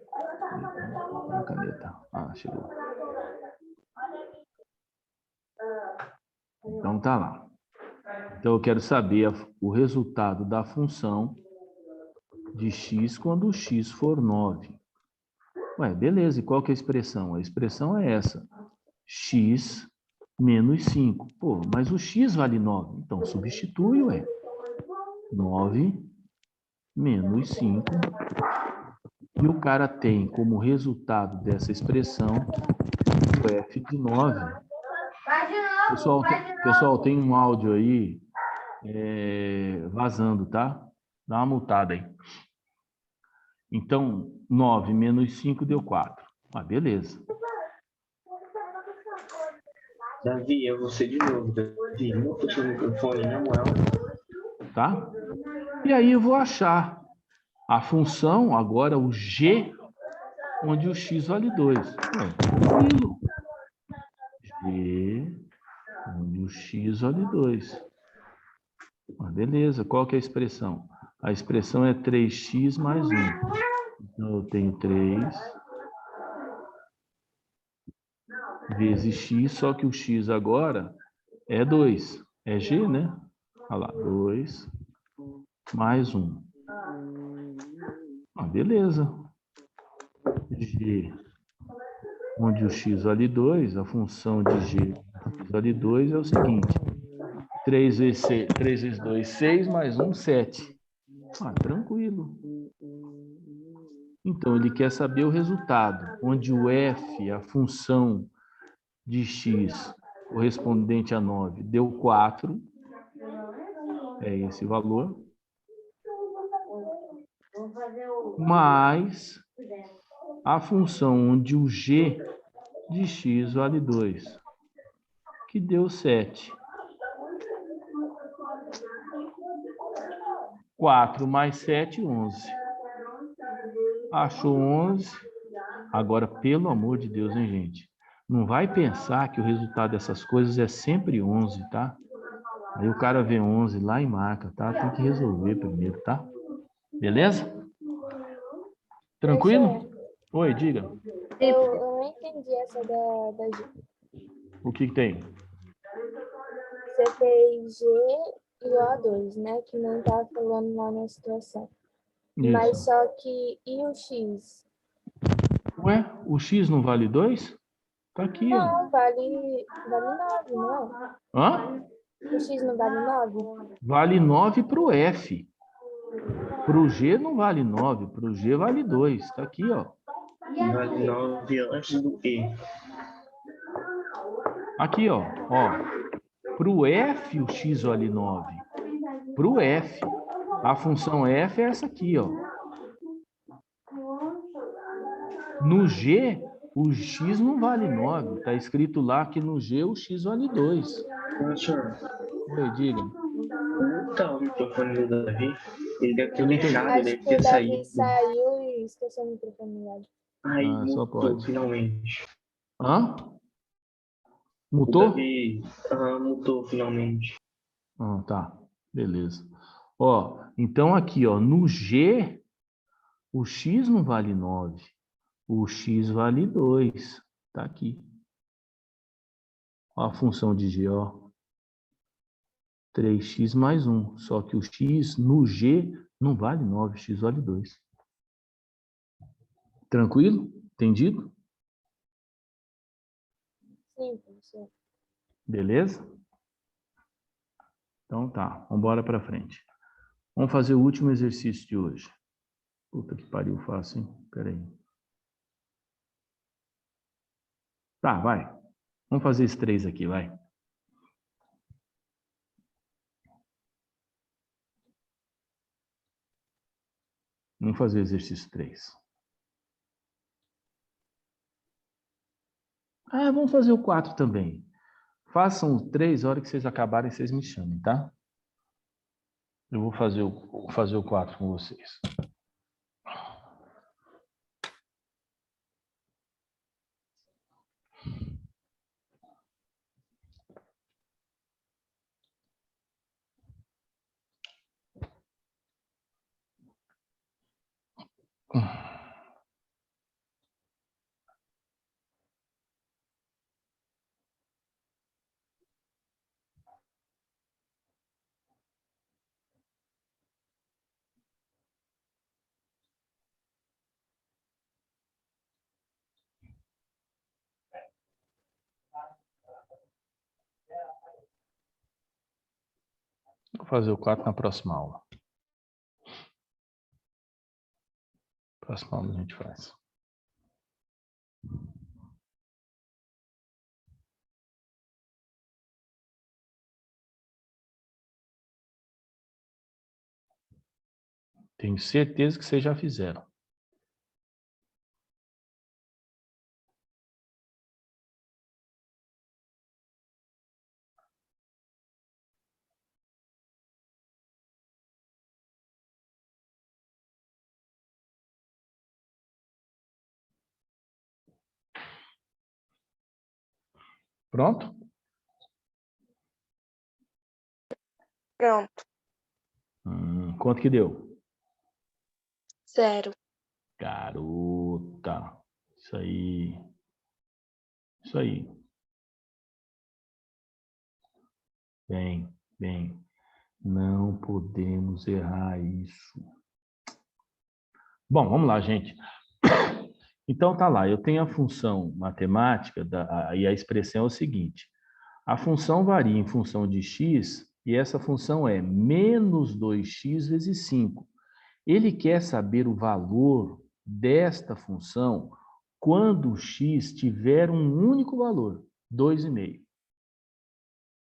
A caneta. Ah, chegou. Então tá lá. Então eu quero saber o resultado da função de x quando o x for 9. Ué, beleza, e qual que é a expressão? A expressão é essa. X menos 5. Pô, mas o x vale 9. Então substitui, ué. 9 menos 5. E o cara tem como resultado dessa expressão o f de 9. Pessoal, tem um áudio aí vazando, tá? Dá uma multada aí. Então, 9 menos 5 deu 4. Ah, beleza. Davi, é você de novo. Davi, muta o seu microfone, na moral. Tá? E aí eu vou achar a função, agora o g, onde o x vale 2. Tranquilo. G, onde o x vale 2. Ah, beleza, qual que é a expressão? A expressão é 3x mais 1. Então, eu tenho 3 vezes x, só que o x agora é 2. É g, né? Olha lá, 2 mais 1. Ah, beleza. G, onde o x vale 2, a função de g vale 2 é o seguinte. 3 vezes 2, 6, mais 1, 7. Ah, tranquilo. Então, ele quer saber o resultado, onde o f, a função de x correspondente a 9, deu 4. É esse valor. Mais a função onde o g de x vale 2, que deu 7. 4 mais 7, 11. Achou 11. Agora, pelo amor de Deus, hein, gente? Não vai pensar que o resultado dessas coisas é sempre 11, tá? Aí o cara vê 11 lá e marca, tá? Tem que resolver primeiro, tá? Beleza? Tranquilo? Oi, diga. Eu não entendi essa da G. O que tem? Você fez G e O2, né? Que não tá falando lá na situação. Mas Isso. só que, e o X? Ué, o X não vale 2? Tá aqui, ó. Não, vale 9, não é? Hã? O X não vale 9? Vale 9 pro F. Pro G não vale 9, pro G vale 2. Tá aqui, ó. Vale 9 antes do E. Aqui, ó. Pro F o X vale 9. Pro F. A função F é essa aqui, ó. No G, o X não vale 9. Tá escrito lá que no G o X vale 2. Professor, Oi, diga. tá o microfone do Davi. Ele deve ter Eu não entendi. deixado, ele Acho deve que o ter Davi saído. saiu e esqueceu o microfone ligado. Aí Só mutou, pode. finalmente. Hã? O Mutou? Davi mutou, finalmente. Tá. Beleza. Ó, então aqui, ó, no G, o X não vale 9. O X vale 2. Tá aqui. Ó a função de G, ó. 3x mais 1. Só que o X no G não vale 9, X vale 2. Tranquilo? Entendido? Sim, professor. Beleza? Então tá, vamos embora para frente. Vamos fazer o último exercício de hoje. Puta que pariu, fácil, hein? Pera aí. Tá, vai. Vamos fazer esses 3 aqui, vai. Vamos fazer o exercício 3. Vamos fazer o 4 também. Façam o 3, a hora que vocês acabarem, vocês me chamem, tá? Eu vou fazer o 4 com vocês. Vou fazer o 4 na próxima aula. Próxima aula a gente faz. Tenho certeza que vocês já fizeram. Pronto? Pronto. Quanto que deu? 0. Garota. Isso aí. Isso aí. Bem, bem. Não podemos errar isso. Bom, vamos lá, gente. Então, tá lá. Eu tenho a função matemática e a expressão é o seguinte. A função varia em função de x e essa função é menos 2x vezes 5. Ele quer saber o valor desta função quando x tiver um único valor, 2,5.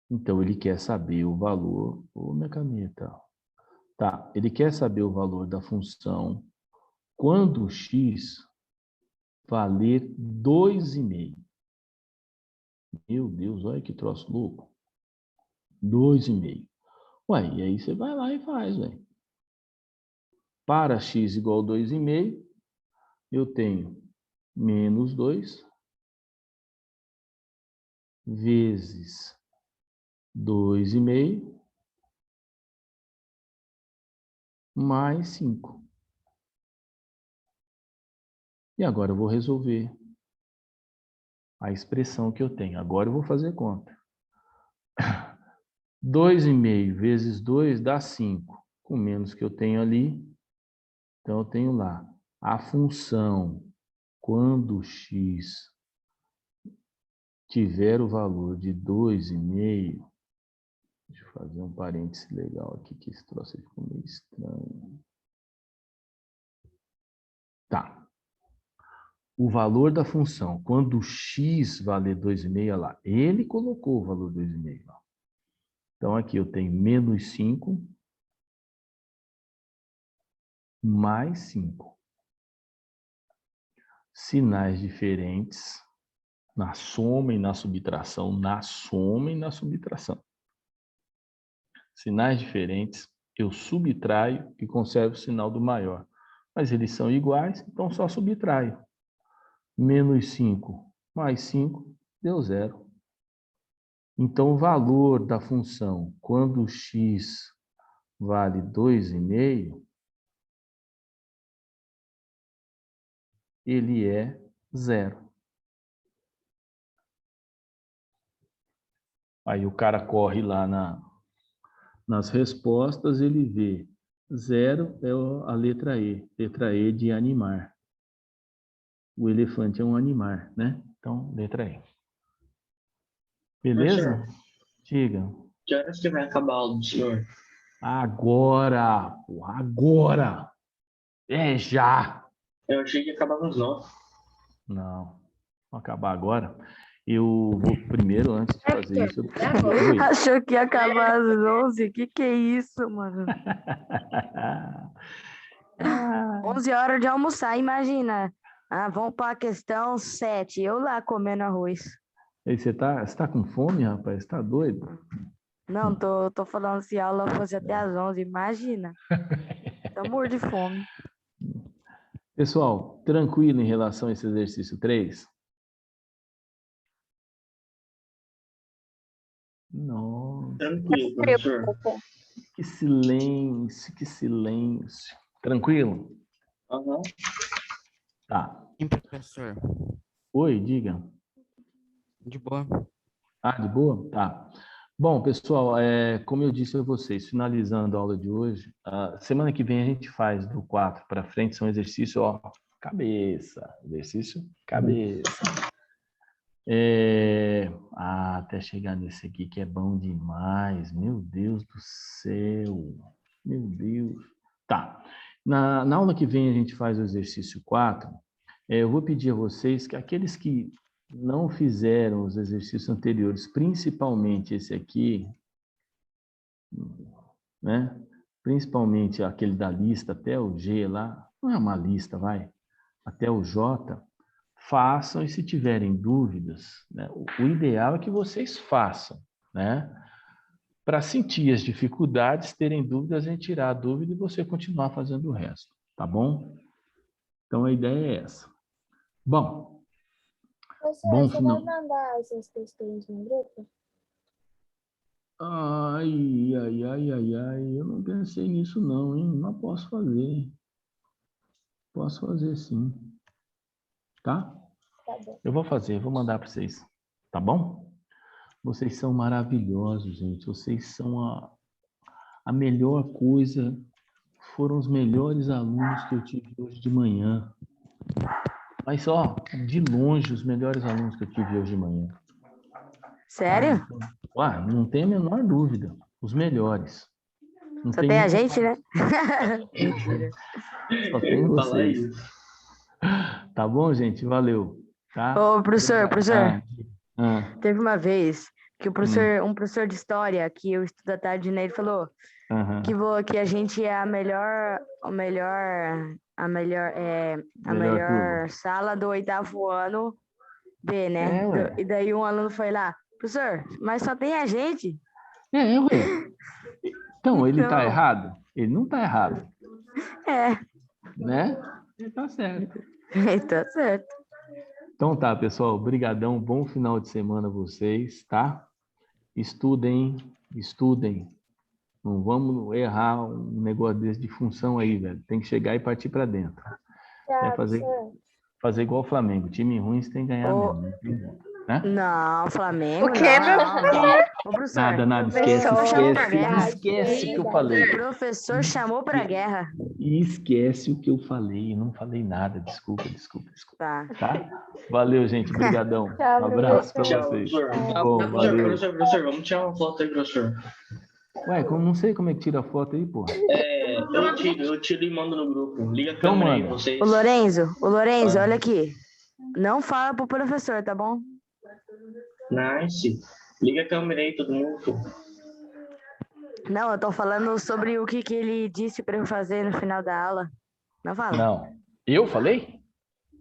Então, ele quer saber o valor... Ô, minha caneta. Tá, ele quer saber o valor da função quando x valer 2,5. Meu Deus, olha que troço louco. 2,5. Ué, e aí você vai lá e faz, velho. Para x igual a 2,5, eu tenho menos 2 vezes 2,5 mais 5. E agora eu vou resolver a expressão que eu tenho. Agora eu vou fazer conta. 2,5 vezes 2 dá 5. Com menos que eu tenho ali, então eu tenho lá a função quando x tiver o valor de 2,5. Deixa eu fazer um parêntese legal aqui, que esse troço aí ficou meio estranho. Tá. O valor da função, quando x valer 2,5, olha lá, ele colocou o valor 2,5 lá. Então, aqui eu tenho menos 5 mais 5. Sinais diferentes na soma e na subtração, na soma e na subtração. Sinais diferentes, eu subtraio e conservo o sinal do maior. Mas eles são iguais, então só subtraio. Menos 5 mais 5 deu 0. Então, o valor da função, quando x vale 2,5, ele é 0. Aí o cara corre lá nas respostas, ele vê 0 é a letra E de animar. O elefante é um animar, né? Então, letra E. Beleza? Professor, Diga. que horas que vai acabar a aula do senhor? Agora, porra, agora. É já. Eu achei que acabava às 9. Não, vou acabar agora. Eu vou primeiro, antes de fazer isso, eu preciso... Oi. Achou que ia acabar às 11? Que é isso, mano? 11 horas de almoçar, imagina. Ah, vamos para a questão 7. Eu lá comendo arroz. Ei, você tá com fome, rapaz? Você tá doido? Não, tô falando se a aula fosse até às 11, imagina. Tô morto de fome. Pessoal, tranquilo em relação a esse exercício 3? Nossa, Tranquilo, professor. que silêncio, que silêncio. Tranquilo? Aham. Tá. Sim, professor. Oi, diga. De boa. Ah, de boa? Tá. Bom, pessoal, como eu disse a vocês, finalizando a aula de hoje, semana que vem a gente faz do 4 para frente, são exercícios, ó, cabeça, exercício, cabeça. Até chegar nesse aqui que é bom demais, meu Deus do céu, meu Deus. Tá, na aula que vem a gente faz o exercício 4, eu vou pedir a vocês que aqueles que não fizeram os exercícios anteriores, principalmente esse aqui, né? Principalmente aquele da lista até o G lá, não é uma lista, vai, até o J, façam e se tiverem dúvidas, né? O ideal é que vocês façam, né? Para sentir as dificuldades, terem dúvidas, a gente tirar a dúvida e você continuar fazendo o resto, tá bom? Então a ideia é essa. Bom, Professor, você final. vai mandar essas questões no grupo? Ai, eu não pensei nisso não, hein? Mas posso fazer. Posso fazer sim. Tá? Tá bom. Eu vou fazer, vou mandar para vocês. Tá bom? Vocês são maravilhosos, gente. Vocês são a melhor coisa. Foram os melhores alunos que eu tive hoje de manhã. Mas, ó, de longe, os melhores alunos que eu tive hoje de manhã. Sério? Não tem a menor dúvida. Os melhores. Não Só tem a nem gente, né? Mentira. Só tem Falar vocês. isso. Tá bom, gente? Valeu. Tá? Ô, professor, teve uma vez que um professor de história, que eu estudo à tarde, né, ele falou que a gente é a melhor turma. sala do 8º ano B, né? Ué. E daí um aluno foi lá, professor, mas só tem a gente. Ué. Então, ele tá Então. errado? Ele não tá errado, É. né? Ele tá certo. Tá certo. Então tá, pessoal. Brigadão. Bom final de semana a vocês, tá? Estudem, estudem. Não vamos errar um negócio desse de função aí, velho. Tem que chegar e partir para dentro. Tchau, fazer igual o Flamengo. Time ruim você tem que ganhar mesmo. Não tem jeito, né? Não, Flamengo. O quê, meu Ô, professor, Nada. Esquece o que eu falei. O professor chamou pra guerra. E esquece o que eu falei. Não falei nada. Desculpa. Tá. Tá? Valeu, gente. Obrigadão. Tchau, Um abraço para Tchau, vocês. professor. Bom, valeu. Professor, vamos tirar uma foto aí, professor. Ué, não sei como é que tira a foto aí, pô. Eu tiro e mando no grupo. Liga a Então, câmera aí, manda. vocês. Ô, Lorenzo, Ah. olha aqui. Não fala pro professor, tá bom? Nice. Liga a câmera aí, todo mundo. Pô. Não, eu tô falando sobre o que ele disse pra eu fazer no final da aula. Não fala. Não. Eu falei?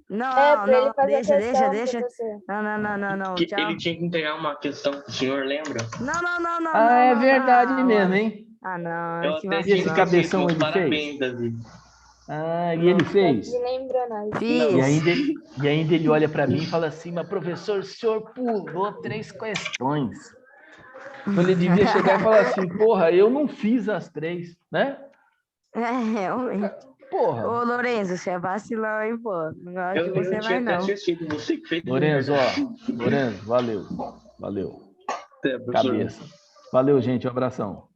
Não, pra ele fazer a deixa. questão, professor. Não, Que tchau. ele tinha que entregar uma questão pro senhor, lembra? Não. É não, verdade não. mesmo, hein? Ah, não. Eu que até vacilão. esse cabeção meus ele parabéns, Davi. E ele fez? Ele lembrou nós. Fiz. E ainda ele olha para mim e fala assim, mas professor, o senhor pulou 3 questões. Então ele devia chegar e falar assim, porra, eu não fiz as 3, né? Realmente. Porra. Ô, Lorenzo, você é vacilão, hein, pô? Não gosto Eu de você tinha mais, até não. assistido, você que fez. Lorenzo, valeu. É, professor. Cabeça. Valeu, gente, um abração.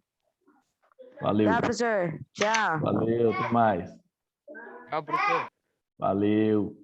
Valeu. Tá, professor? Tchau. Valeu, até mais. Tchau, professor. Valeu.